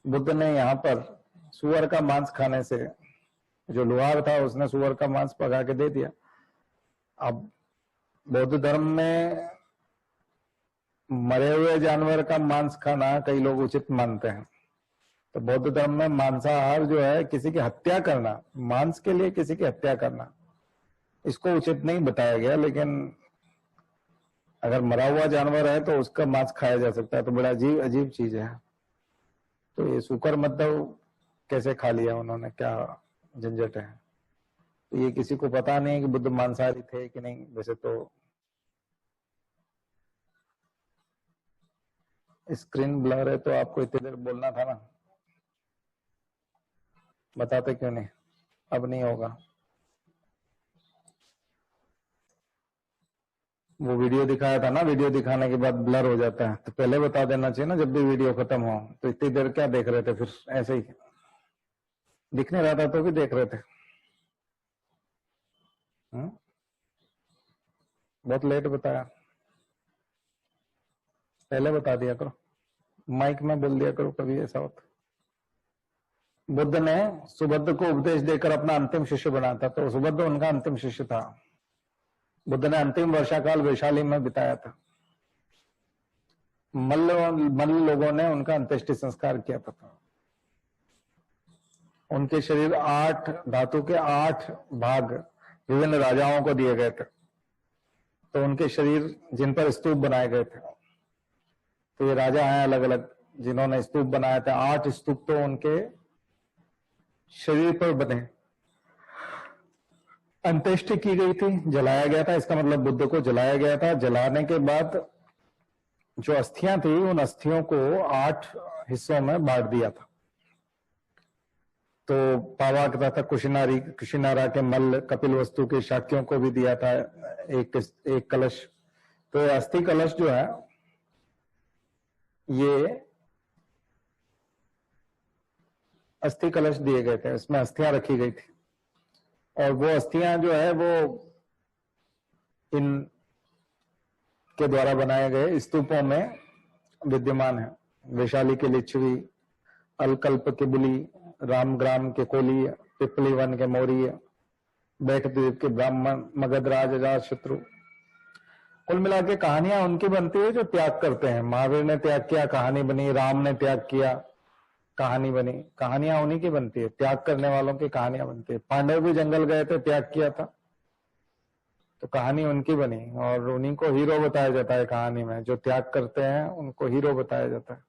बुद्ध ने यहाँ पर सुअर का मांस खाने से, जो लोहार था उसने सुअर का मांस पका के दे दिया। अब बौद्ध धर्म में मरे हुए जानवर का मांस खाना कई लोग उचित मानते हैं। तो बौद्ध धर्म में मांसाहार जो है, किसी की हत्या करना, मांस के लिए किसी की हत्या करना, इसको उचित नहीं बताया गया। लेकिन अगर मरा हुआ जानवर है तो उसका मांस खाया जा सकता है, तो बड़ा अजीब अजीब चीज है। तो ये सूकर मतलब कैसे खा लिया उन्होंने, क्या झंझट है। तो ये किसी को पता नहीं है कि बुद्ध मांसाहारी थे कि नहीं। वैसे तो स्क्रीन ब्लर है तो आपको इतनी देर बोलना था ना, बताते क्यों नहीं। अब नहीं होगा, वो वीडियो दिखाया था ना, वीडियो दिखाने के बाद ब्लर हो जाता है, तो पहले बता देना चाहिए ना जब भी वीडियो खत्म हो। तो इतनी देर क्या देख रहे थे फिर, ऐसे ही दिख नहीं रहा था तो भी देख रहे थे। बहुत लेट बताया, पहले बता दिया करो, माइक में बोल दिया करो, कभी ऐसा होता। बुद्ध ने सुभद्र को उपदेश देकर अपना अंतिम शिष्य बनाया था, तो सुभद्र उनका अंतिम शिष्य था। बुद्ध ने अंतिम वर्षाकाल वैशाली में बिताया था। मल्ल लोगों ने उनका अंत्येष्टि संस्कार किया था। उनके शरीर 8 धातु के 8 भाग विभिन्न राजाओं को दिए गए थे। तो उनके शरीर जिन पर स्तूप बनाए गए थे, तो ये राजा हैं अलग अलग जिन्होंने स्तूप बनाए थे। 8 स्तूप तो उनके शरीर पर बने। अंत्येष्टि की गई थी, जलाया गया था। इसका मतलब बुद्ध को जलाया गया था। जलाने के बाद जो अस्थियां थी, उन अस्थियों को 8 हिस्सों में बांट दिया था। तो पावाक तथा कुशिनारा के मल्ल, कपिल वस्तु के शाक्यों को भी दिया था एक कलश। तो अस्थि कलश जो है, ये अस्थि कलश दिए गए थे, इसमें अस्थियां रखी गई थी। और वो अस्थियां जो है वो इन के द्वारा बनाए गए स्तूपों में विद्यमान है। वैशाली के लिच्छवी, अलकल्प के बुली, रामग्राम के कोली, पिपली वन के मौर्य, बैठ द्वीप के ब्राह्मण, मगधराज अजातशत्रु। कुल मिला के कहानियां उनकी बनती है जो त्याग करते हैं। महावीर ने त्याग किया, कहानी बनी। राम ने त्याग किया, कहानी बनी। कहानियां उन्हीं की बनती है, त्याग करने वालों की कहानियां बनती है। पांडव भी जंगल गए थे, त्याग किया था, तो कहानी उनकी बनी। और उन्हीं को हीरो बताया जाता है कहानी में। जो त्याग करते हैं उनको हीरो बताया जाता है।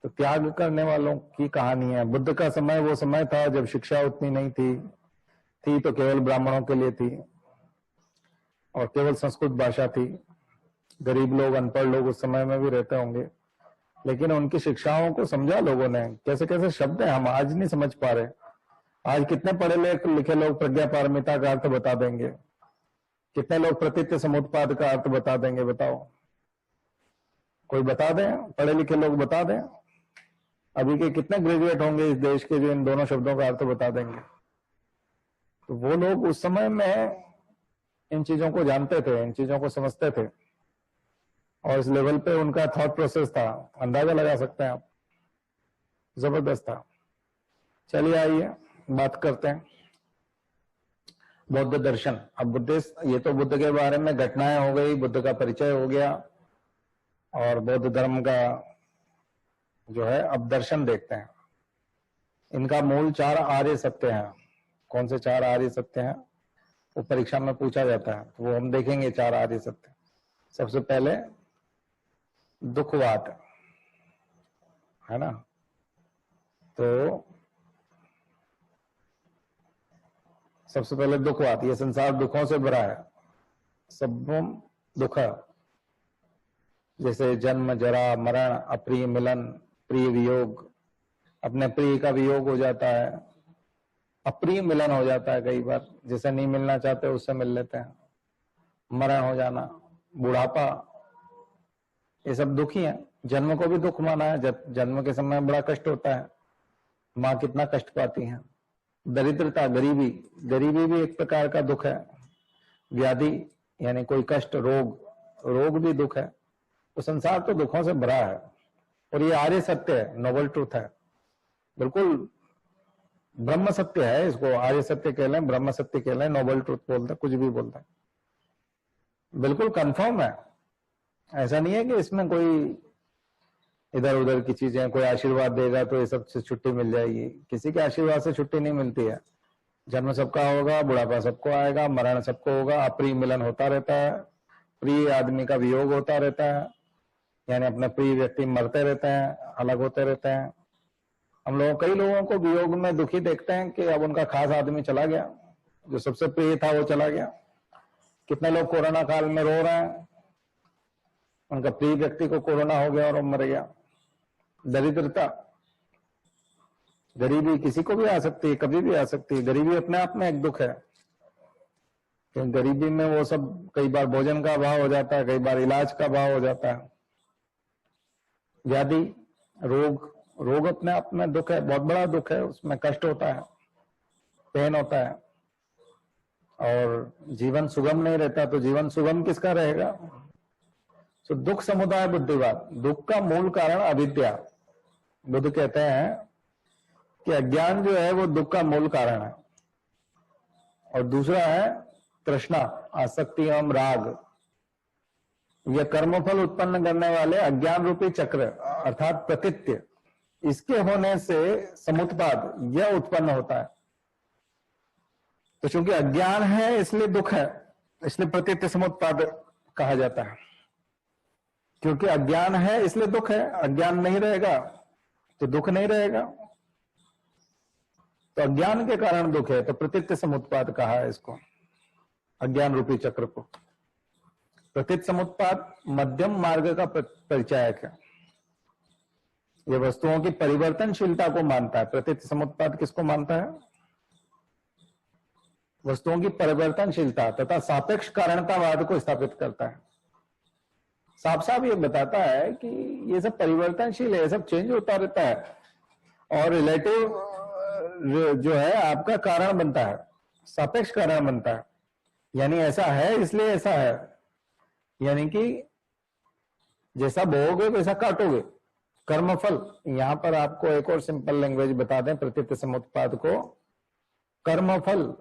तो त्याग करने वालों की कहानी है। बुद्ध का समय वो समय था जब शिक्षा उतनी नहीं थी तो केवल ब्राह्मणों के लिए थी और केवल संस्कृत भाषा थी। गरीब लोग, अनपढ़ लोग उस समय में भी रहते होंगे, लेकिन उनकी शिक्षाओं को समझा लोगों ने। कैसे कैसे शब्द है हम आज नहीं समझ पा रहे। आज कितने पढ़े लिखे लोग प्रज्ञा पारमिता का अर्थ बता देंगे, कितने लोग प्रतीत्य समुत्पाद का अर्थ बता देंगे, बताओ। कोई बता दें, पढ़े लिखे लोग बता दें। अभी के कितने ग्रेजुएट होंगे इस देश के जो इन दोनों शब्दों का अर्थ बता देंगे। तो वो लोग उस समय में इन चीजों को जानते थे, इन चीजों को समझते थे, और इस लेवल पे उनका थॉट प्रोसेस था। अंदाजा लगा सकते हैं आप, जबरदस्त था। चलिए आइए बात करते हैं बौद्ध दर्शन। अब ये तो बुद्ध के बारे में घटनाएं हो गई, बुद्ध का परिचय हो गया और बौद्ध धर्म का जो है अब दर्शन देखते हैं। इनका मूल 4 आर्य सत्य हैं। कौन से 4 आर्य सत्य हैं वो परीक्षा में पूछा जाता है, तो वो हम देखेंगे। 4 आर्य सत्य। सबसे पहले दुखवाद है ना। तो सबसे पहले दुखवाद, ये संसार दुखों से भरा है। सबम दुख, जैसे जन्म, जरा, मरण, अप्रिय मिलन, प्रिय वियोग। अपने प्रिय का वियोग हो जाता है, अप्रिय मिलन हो जाता है कई बार, जिसे नहीं मिलना चाहते उससे मिल लेते हैं। मरण हो जाना, बुढ़ापा, ये सब दुख ही है। जन्म को भी दुख माना है, जब जन्म के समय बड़ा कष्ट होता है, माँ कितना कष्ट पाती है। दरिद्रता, गरीबी भी एक प्रकार का दुख है। व्याधि यानी कोई कष्ट, रोग भी दुख है। तो संसार तो दुखों से भरा है। और ये आर्य सत्य है, नोबल ट्रूथ है, बिल्कुल ब्रह्म सत्य है। इसको आर्य सत्य कह लें, ब्रह्म सत्य कह लें, नोबल ट्रूथ बोलते हैं, कुछ भी बोलते हैं, बिल्कुल कंफर्म है। ऐसा नहीं है कि इसमें कोई इधर उधर की चीजें, कोई आशीर्वाद देगा तो ये सब से छुट्टी मिल जाएगी। किसी के आशीर्वाद से छुट्टी नहीं मिलती है। जन्म सबका होगा, बुढ़ापा सबको आएगा, मरण सबको होगा, अप्रिय मिलन होता रहता है, प्रिय आदमी का वियोग होता रहता है, यानी अपने प्रिय व्यक्ति मरते रहते हैं, अलग होते रहते हैं। हम लोग कई लोगों को वियोग में दुखी देखते हैं कि अब उनका खास आदमी चला गया, जो सबसे प्रिय था वो चला गया। कितने लोग कोरोना काल में रो रहे हैं, उनका प्रिय व्यक्ति को कोरोना हो गया और वो मर गया। दरिद्रता, गरीबी किसी को भी आ सकती है, कभी भी आ सकती है। गरीबी अपने आप में एक दुख है, क्योंकि गरीबी में वो सब कई बार भोजन का अभाव हो जाता है, कई बार इलाज का अभाव हो जाता है। व्याधि, रोग अपने आप में दुख है, बहुत बड़ा दुख है, उसमें कष्ट होता है, पेन होता है, और जीवन सुगम नहीं रहता। तो जीवन सुगम किसका रहेगा? तो दुख समुदाय बुद्धिवाद, दुख का मूल कारण अविद्या। बुद्ध कहते हैं कि अज्ञान जो है वो दुख का मूल कारण है। और दूसरा है तृष्णा, आसक्ति एवं राग। यह कर्मफल उत्पन्न करने वाले अज्ञान रूपी चक्र अर्थात प्रकृत्य, इसके होने से समुत्पाद यह उत्पन्न होता है। तो चूंकि अज्ञान है इसलिए दुख है, इसलिए प्रकृत्य समुत्पाद कहा जाता है। क्योंकि अज्ञान है इसलिए दुख है, अज्ञान नहीं रहेगा तो दुख नहीं रहेगा। तो अज्ञान के कारण दुख है, तो प्रकृत्य समुत्पाद कहा है इसको, अज्ञान रूपी चक्र को। प्रकृति समुत्पाद मध्यम मार्ग का परिचायक है। यह वस्तुओं की परिवर्तनशीलता को मानता है। प्रकृति समुत्पाद किसको मानता है? वस्तुओं की परिवर्तनशीलता तथा सापेक्ष कारणतावाद को स्थापित करता है। साफ साफ ये बताता है कि ये सब परिवर्तनशील है, ये सब चेंज होता रहता है, और रिलेटिव जो है आपका कारण बनता है, सापेक्ष कारण बनता है। यानी ऐसा है इसलिए ऐसा है, यानी कि जैसा बोओगे वैसा काटोगे। कर्मफल, यहां पर आपको एक और सिंपल लैंग्वेज बता दें प्रकृति समुत्पाद को। कर्मफल,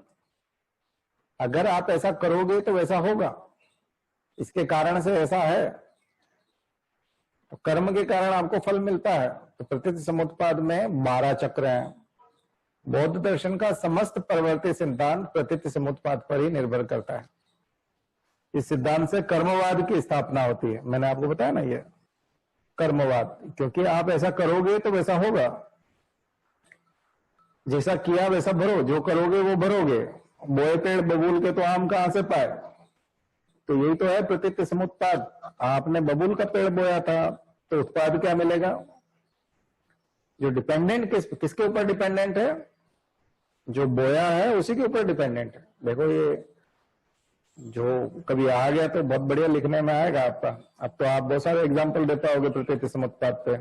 अगर आप ऐसा करोगे तो वैसा होगा, इसके कारण से ऐसा है, तो कर्म के कारण आपको फल मिलता है। तो प्रकृति समुत्पाद में 12 चक्र हैं। बौद्ध दर्शन का समस्त प्रवृत्ति सिद्धांत प्रकृति समुत्पाद पर ही निर्भर करता है। इस सिद्धांत से कर्मवाद की स्थापना होती है। मैंने आपको बताया ना ये कर्मवाद, क्योंकि आप ऐसा करोगे तो वैसा होगा, जैसा किया वैसा भरो, जो करोगे वो भरोगे। बोए पेड़ बबूल के तो आम कहां से पाए? तो यही तो है प्रकृति समुत्पाद। आपने बबूल का पेड़ बोया था तो उत्पाद क्या मिलेगा? जो डिपेंडेंट किसके ऊपर डिपेंडेंट है? जो बोया है उसी के ऊपर डिपेंडेंट है। देखो ये जो कभी आ गया तो बहुत बढ़िया लिखने में आएगा आपका। अब तो आप बहुत सारे एग्जाम्पल देता होगे प्रकृति समुत्पाद पे,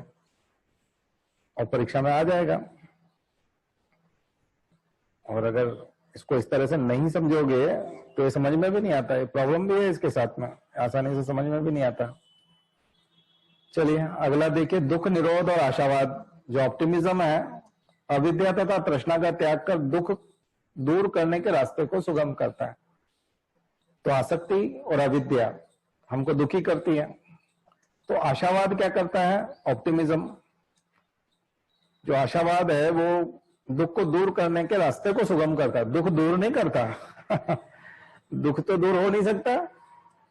और परीक्षा में आ जाएगा। और अगर इसको इस तरह से नहीं समझोगे तो ये समझ में भी नहीं आता। ये प्रॉब्लम भी है इसके साथ में, आसानी से समझ में भी नहीं आता। चलिए अगला देखिए, दुख निरोध और आशावाद। जो ऑप्टिमिज्म है, अविद्या तथा तृष्णा का त्याग कर दुख दूर करने के रास्ते को सुगम करता है। तो आसक्ति और अविद्या हमको दुखी करती है, तो आशावाद क्या करता है? ऑप्टिमिज्म, जो आशावाद है वो दुख को दूर करने के रास्ते को सुगम करता है, दुख दूर नहीं करता। दुख तो दूर हो नहीं सकता,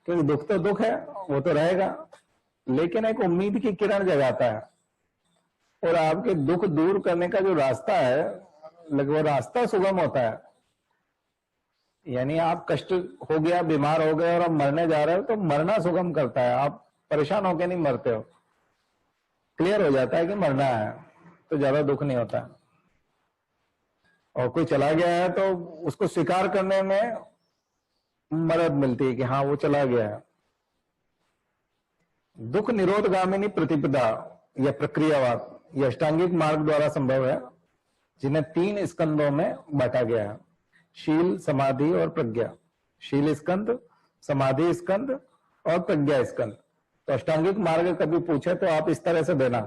क्योंकि दुख तो दुख है, वो तो रहेगा, लेकिन एक उम्मीद की किरण जगाता है। और आपके दुख दूर करने का जो रास्ता है, वो रास्ता सुगम होता है। यानी आप कष्ट हो गया, बीमार हो गए और आप मरने जा रहे हो, तो मरना सुगम करता है। आप परेशान होकर नहीं मरते हो, क्लियर हो जाता है कि मरना है, तो ज्यादा दुख नहीं होता। और कोई चला गया है तो उसको स्वीकार करने में मदद मिलती है कि हाँ वो चला गया है। दुख निरोधगामिनी प्रतिपदा या प्रक्रियावाद, यह अष्टांगिक मार्ग द्वारा संभव है, जिन्हें 3 स्कंदों में बांटा गया है, शील, समाधि और प्रज्ञा। शील स्कंद, समाधि स्कंद और प्रज्ञा स्कंद। तो अष्टांगिक मार्ग कभी पूछे तो आप इस तरह से देना,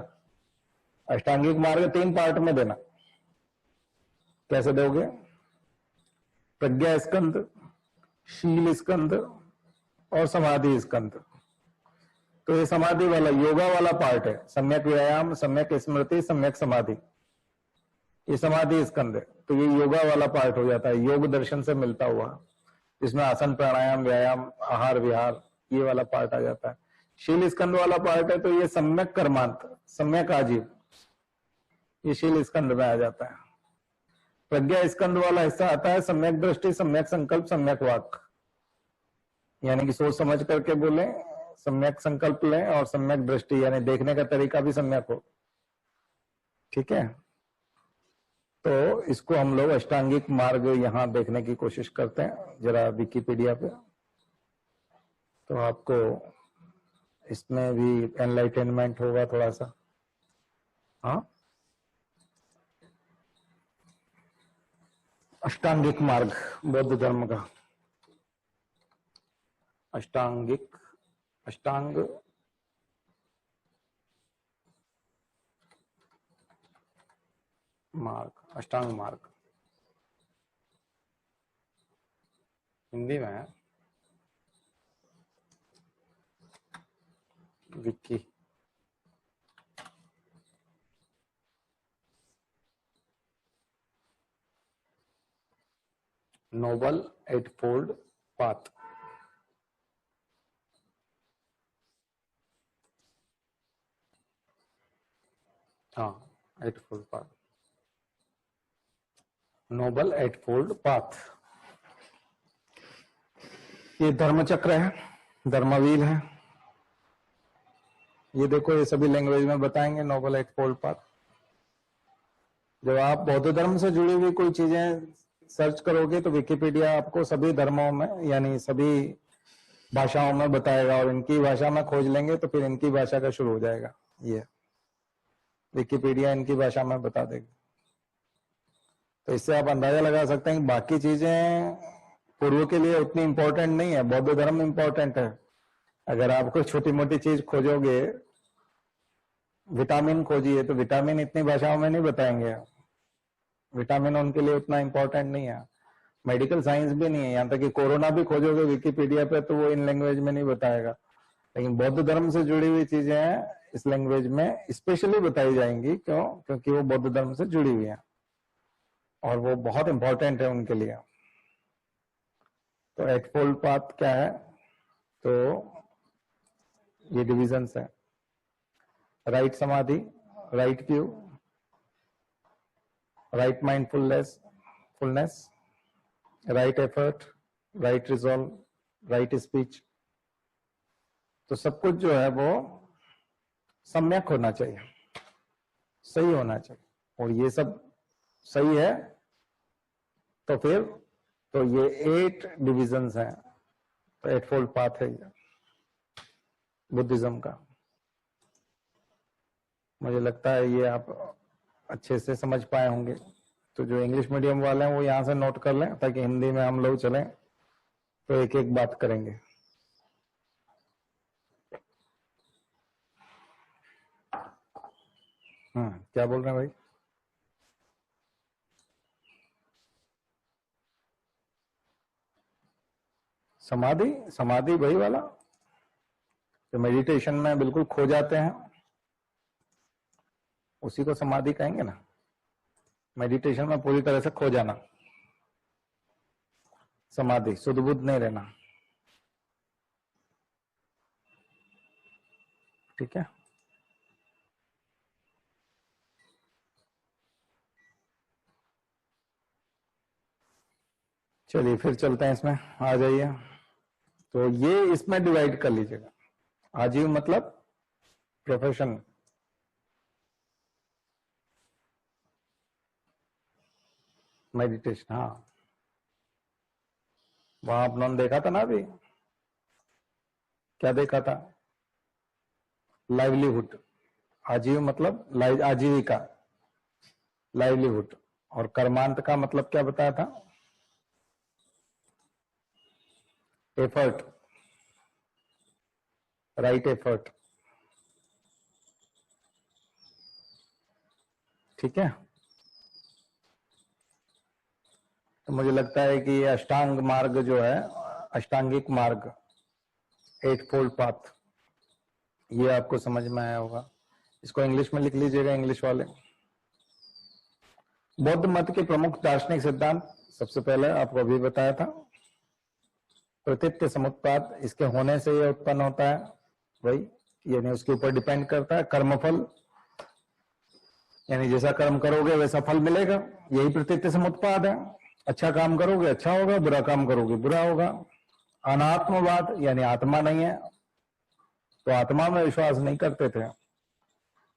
अष्टांगिक मार्ग 3 पार्ट में देना। कैसे दोगे? प्रज्ञा स्कंद, शील स्कंद और समाधि स्कंद। तो ये समाधि वाला, योगा वाला पार्ट है, सम्यक व्यायाम, सम्यक स्मृति, सम्यक समाधि, ये समाधि स्कंद है। तो ये योगा वाला पार्ट हो जाता है, योग दर्शन से मिलता हुआ, इसमें आसन, प्राणायाम, व्यायाम, आहार विहार ये वाला पार्ट आ जाता है। शील स्कंद वाला पार्ट है तो ये सम्यक कर्मांत, सम्यक आजीव, ये शील स्कंद में आ जाता है। प्रज्ञा स्कंद वाला हिस्सा आता है सम्यक दृष्टि, सम्यक संकल्प, सम्यक वाक, यानी कि सोच समझ करके बोले, सम्यक संकल्प लें और सम्यक दृष्टि यानी देखने का तरीका भी सम्यक हो। ठीक है, तो इसको हम लोग अष्टांगिक मार्ग यहां देखने की कोशिश करते हैं जरा विकिपीडिया पे, तो आपको इसमें भी एनलाइटेनमेंट होगा थोड़ा सा। हाँ, अष्टांगिक मार्ग बौद्ध धर्म का, अष्टांगिक, अष्टांग मार्ग, अष्टांग मार्ग हिंदी में है, विकी। नोबल एटफोल्ड पाथ, हाँ एटफोल्ड पाथ, नोबल एटफोल्ड पाथ। ये धर्म चक्र है, धर्मवील है, ये देखो ये सभी लैंग्वेज में बताएंगे नोबल एटफोल्ड पाथ। जब आप बौद्ध धर्म से जुड़ी हुई कोई चीजें सर्च करोगे तो विकिपीडिया आपको सभी धर्मों में यानी सभी भाषाओं में बताएगा, और इनकी भाषा में खोज लेंगे तो फिर इनकी भाषा का शुरू हो जाएगा। ये विकिपीडिया इनकी भाषा में बता देगी, तो इससे आप अंदाजा लगा सकते हैं कि बाकी चीजें पूर्व के लिए उतनी इंपॉर्टेंट नहीं है, बौद्ध धर्म इंपॉर्टेंट है। अगर आप कोई छोटी मोटी चीज खोजोगे, विटामिन खोजिए तो विटामिन इतनी भाषाओं में नहीं बताएंगे, विटामिन उनके लिए उतना इंपॉर्टेंट नहीं है। मेडिकल साइंस भी नहीं है, यहाँ तक कि कोरोना भी खोजोगे विकिपीडिया पे तो वो इन लैंग्वेज में नहीं बताएगा, लेकिन बौद्ध धर्म से जुड़ी हुई चीजें इस लैंग्वेज में स्पेशली बताई जाएंगी। क्यों? क्योंकि वो बौद्ध धर्म से जुड़ी हुई है और वो बहुत इंपॉर्टेंट है उनके लिए। तो एटफोल्ड पाथ क्या है? तो ये डिविजन्स है, राइट समाधि, right view, right mindfulness, right effort, right resolve, right speech. तो सब कुछ जो है वो सम्यक होना चाहिए, सही होना चाहिए, और ये सब सही है तो फिर तो ये 8 डिविजन्स हैं, तो एटफोल्ड पाथ है ये बुद्धिज्म का। मुझे लगता है ये आप अच्छे से समझ पाए होंगे। तो जो इंग्लिश मीडियम वाले हैं वो यहाँ से नोट कर लें, ताकि हिंदी में हम लोग चलें तो एक एक बात करेंगे। क्या बोल रहे हैं भाई? समाधि, समाधि वही वाला जो मेडिटेशन में बिल्कुल खो जाते हैं, उसी को समाधि कहेंगे ना। मेडिटेशन में पूरी तरह से खो जाना, समाधि, शुद्ध बुद्ध नहीं रहना। ठीक है, चलिए फिर चलते हैं इसमें, आ जाइए। तो ये इसमें डिवाइड कर लीजिएगा। आजीव मतलब प्रोफेशन, मेडिटेशन। हाँ, वहां आपने देखा था ना अभी, क्या देखा था? लाइवलीहुड। आजीव मतलब आजीविका, लाइवलीहुड। और कर्मांत का मतलब क्या बताया था? Effort, right effort. ठीक है, तो मुझे लगता है कि अष्टांग मार्ग जो है, अष्टांगिक मार्ग, 8फोल्ड पाथ, ये आपको समझ में आया होगा। इसको इंग्लिश में लिख लीजिएगा, इंग्लिश वाले। बौद्ध मत के प्रमुख दार्शनिक सिद्धांत, सबसे पहले आपको अभी बताया था, प्रतीत्य समुत्पाद, इसके होने से ये उत्पन्न होता है, वही यानी उसके ऊपर डिपेंड करता है। कर्मफल, यानी जैसा कर्म करोगे वैसा फल मिलेगा, यही प्रतीत्य समुत्पाद है। अच्छा काम करोगे अच्छा होगा, बुरा काम करोगे बुरा होगा। अनात्मवाद, यानी आत्मा नहीं है, तो आत्मा में विश्वास नहीं करते थे।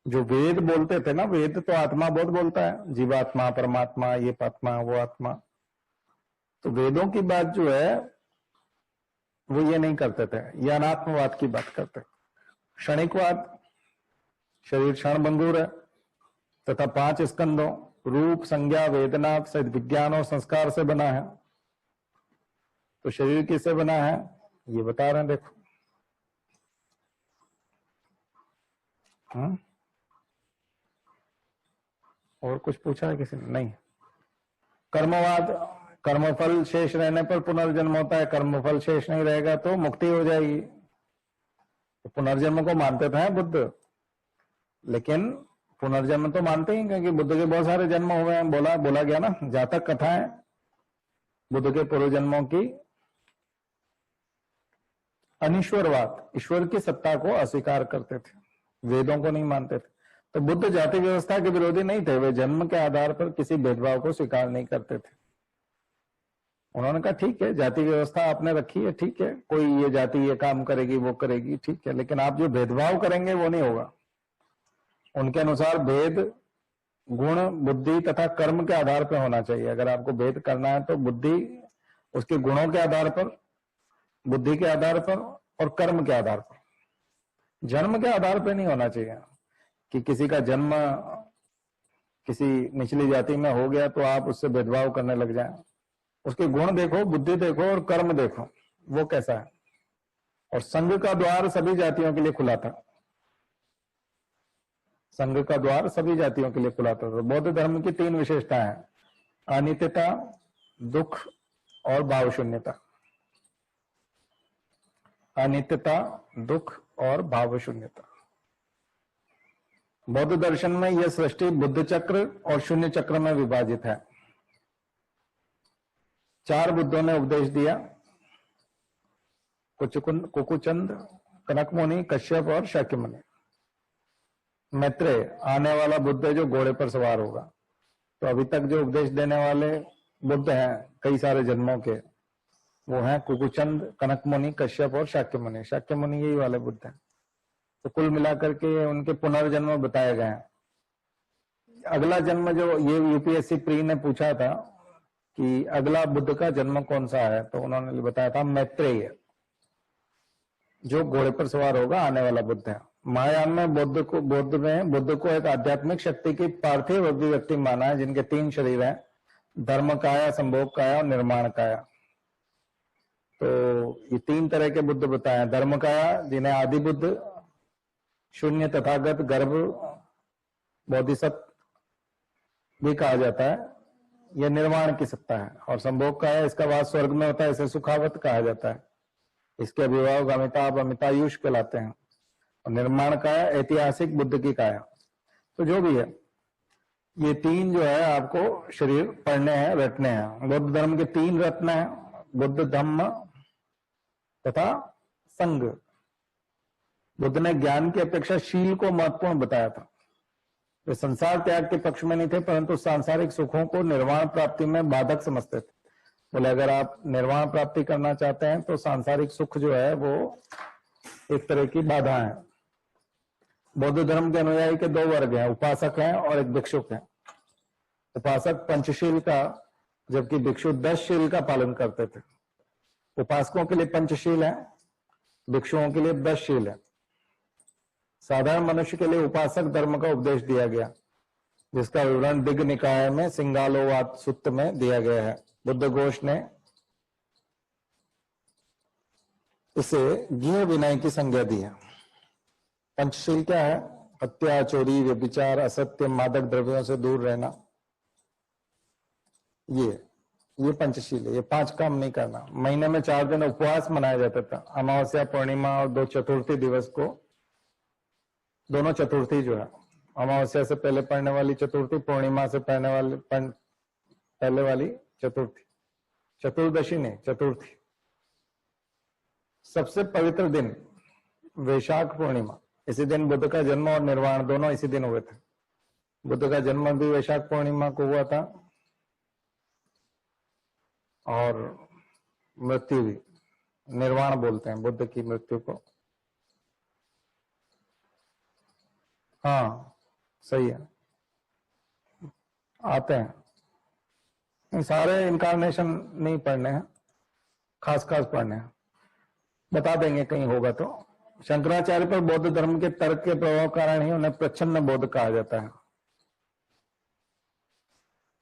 जो वेद बोलते थे ना, वेद तो आत्मा बहुत बोलता है, जीवात्मा, परमात्मा, ये आत्मा वो आत्मा, तो वेदों की बात जो है वो ये नहीं करते थे, ये अनात्मवाद की बात करते। क्षणिकवाद, शरीर क्षण भंगुर है तथा 5 स्कंदों रूप, संज्ञा, वेदना, विज्ञान और संस्कार से बना है। तो शरीर किससे बना है ये बता रहे हैं, देखो। और कुछ पूछा है किसी ने? नहीं। कर्मवाद, कर्मफल शेष रहने पर पुनर्जन्म होता है, कर्मफल शेष नहीं रहेगा तो मुक्ति हो जाएगी। तो पुनर्जन्म को मानते थे बुद्ध, लेकिन पुनर्जन्म तो मानते ही, क्योंकि बुद्ध के बहुत सारे जन्म हुए हैं, बोला गया ना, जातक कथाएं बुद्ध के पूर्व जन्मों की। अनिश्वरवाद, ईश्वर की सत्ता को अस्वीकार करते थे, वेदों को नहीं मानते थे। तो बुद्ध जाति व्यवस्था के विरोधी नहीं थे, वे जन्म के आधार पर किसी भेदभाव को स्वीकार नहीं करते थे। उन्होंने कहा ठीक है, जाति व्यवस्था आपने रखी है, ठीक है, कोई ये जाति ये काम करेगी वो करेगी, ठीक है, लेकिन आप जो भेदभाव करेंगे वो नहीं होगा। उनके अनुसार भेद गुण, बुद्धि तथा कर्म के आधार पर होना चाहिए। अगर आपको भेद करना है तो बुद्धि उसके गुणों के आधार पर, बुद्धि के आधार पर और कर्म के आधार पर, जन्म के आधार पर नहीं होना चाहिए कि किसी का जन्म किसी निचली जाति में हो गया तो आप उससे भेदभाव करने लग जाएं। उसके गुण देखो, बुद्धि देखो और कर्म देखो वो कैसा है। और संघ का द्वार सभी जातियों के लिए खुला था, संघ का द्वार सभी जातियों के लिए खुला था। तो बौद्ध धर्म की 3 विशेषताएं हैं, अनित्यता, दुख और भाव शून्यता। अनित्यता, दुख और भाव शून्यता। बौद्ध दर्शन में यह सृष्टि बुद्ध चक्र और शून्य चक्र में विभाजित है। 4 बुद्धों ने उपदेश दिया, कुकुचंद, कनक मुनि, कश्यप और शाक्य मुनि। मैत्रेय आने वाला बुद्ध है जो घोड़े पर सवार होगा। तो अभी तक जो उपदेश देने वाले बुद्ध हैं कई सारे जन्मों के, वो हैं कुकुचंद, कनक मुनि, कश्यप और शाक्य मुनि। शाक्य मुनि यही वाले बुद्ध हैं। तो कुल मिलाकर के उनके पुनर्जन्म बताए गए हैं। अगला जन्म जो ये यूपीएससी प्री ने पूछा था कि अगला बुद्ध का जन्म कौन सा है, तो उन्होंने बताया था मैत्रेय, जो घोड़े पर सवार होगा, आने वाला बुद्ध है। महायान में बुद्ध को एक आध्यात्मिक शक्ति की पार्थिव अभिव्यक्ति माना है, जिनके 3 शरीर हैं, धर्म काया, संभोग काया और निर्माण काया। तो ये 3 तरह के बुद्ध बताए। धर्म काया जिन्हें आदि बुद्ध, शून्य, तथागत, गर्भ, बोधिसत्व भी कहा जाता है, यह निर्माण की सत्ता है। और संभोग काया, इसका वास स्वर्ग में होता है, इसे सुखावत कहा जाता है। इसके अभिभावक अमिताभ, अमितायुष कहलाते हैं। और निर्माण काया ऐतिहासिक बुद्ध की काया। तो जो भी है, ये 3 जो है आपको शरीर पढ़ने हैं, रटने हैं। बौद्ध धर्म के 3 रत्न हैं, बुद्ध, धम्म तथा संघ। बुद्ध ने ज्ञान की अपेक्षा शील को महत्वपूर्ण बताया था। वे संसार त्याग के पक्ष में नहीं थे, परंतु सांसारिक सुखों को निर्वाण प्राप्ति में बाधक समझते थे। बोले अगर आप निर्वाण प्राप्ति करना चाहते हैं तो सांसारिक सुख जो है वो एक तरह की बाधा है। बौद्ध धर्म के अनुयायी के 2 वर्ग हैं, उपासक हैं और एक भिक्षुक हैं। उपासक पंचशील का, जबकि भिक्षु 10 शील का पालन करते थे। उपासकों के लिए पंचशील है, भिक्षुओं के लिए 10 शील है। साधारण मनुष्य के लिए उपासक धर्म का उपदेश दिया गया, जिसका विवरण दिग्ग निकाय में सिंगालोवाद सूत्र में दिया गया है। बुद्ध घोष ने इसे ज्ञेय विनय की संज्ञा दी है। पंचशील क्या है? हत्या, चोरी, व्यभिचार, असत्य, मादक द्रव्यों से दूर रहना, ये पंचशील है। ये 5 काम नहीं करना। महीने में 4 दिन उपवास मनाया जाता था, अमावस्या, पूर्णिमा और 2 चतुर्थी दिवस को। दोनों चतुर्थी जो है, अमावस्या से पहले पड़ने वाली चतुर्थी, पूर्णिमा से पहले वाली चतुर्थी, चतुर्दशी नहीं, चतुर्थी। सबसे पवित्र दिन वैशाख पूर्णिमा। इसी दिन बुद्ध का जन्म और निर्वाण दोनों इसी दिन हुए थे। बुद्ध का जन्म भी वैशाख पूर्णिमा को हुआ था और मृत्यु भी, निर्वाण बोलते हैं बुद्ध की मृत्यु को। हाँ सही है, आते हैं। इन सारे इनकारनेशन नहीं पढ़ने हैं, खास खास पढ़ने हैं, बता देंगे कहीं होगा तो। शंकराचार्य पर बौद्ध धर्म के तर्क के प्रभाव कारण ही उन्हें प्रच्छन्न बौद्ध कहा जाता है।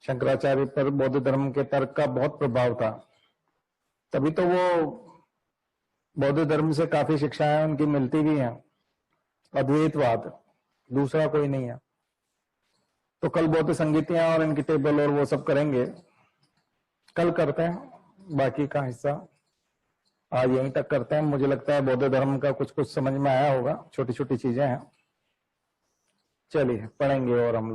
शंकराचार्य पर बौद्ध धर्म के तर्क का बहुत प्रभाव था, तभी तो वो बौद्ध धर्म से काफी शिक्षाएं उनकी मिलती भी हैं। अद्वैतवाद, दूसरा कोई नहीं है। तो कल बौद्ध संगीतियां और इनकी टेबल और वो सब करेंगे, कल करते हैं बाकी का हिस्सा। आज यहीं तक करते हैं। मुझे लगता है बौद्ध धर्म का कुछ कुछ समझ में आया होगा, छोटी छोटी चीजें हैं। चलिए पढ़ेंगे और हम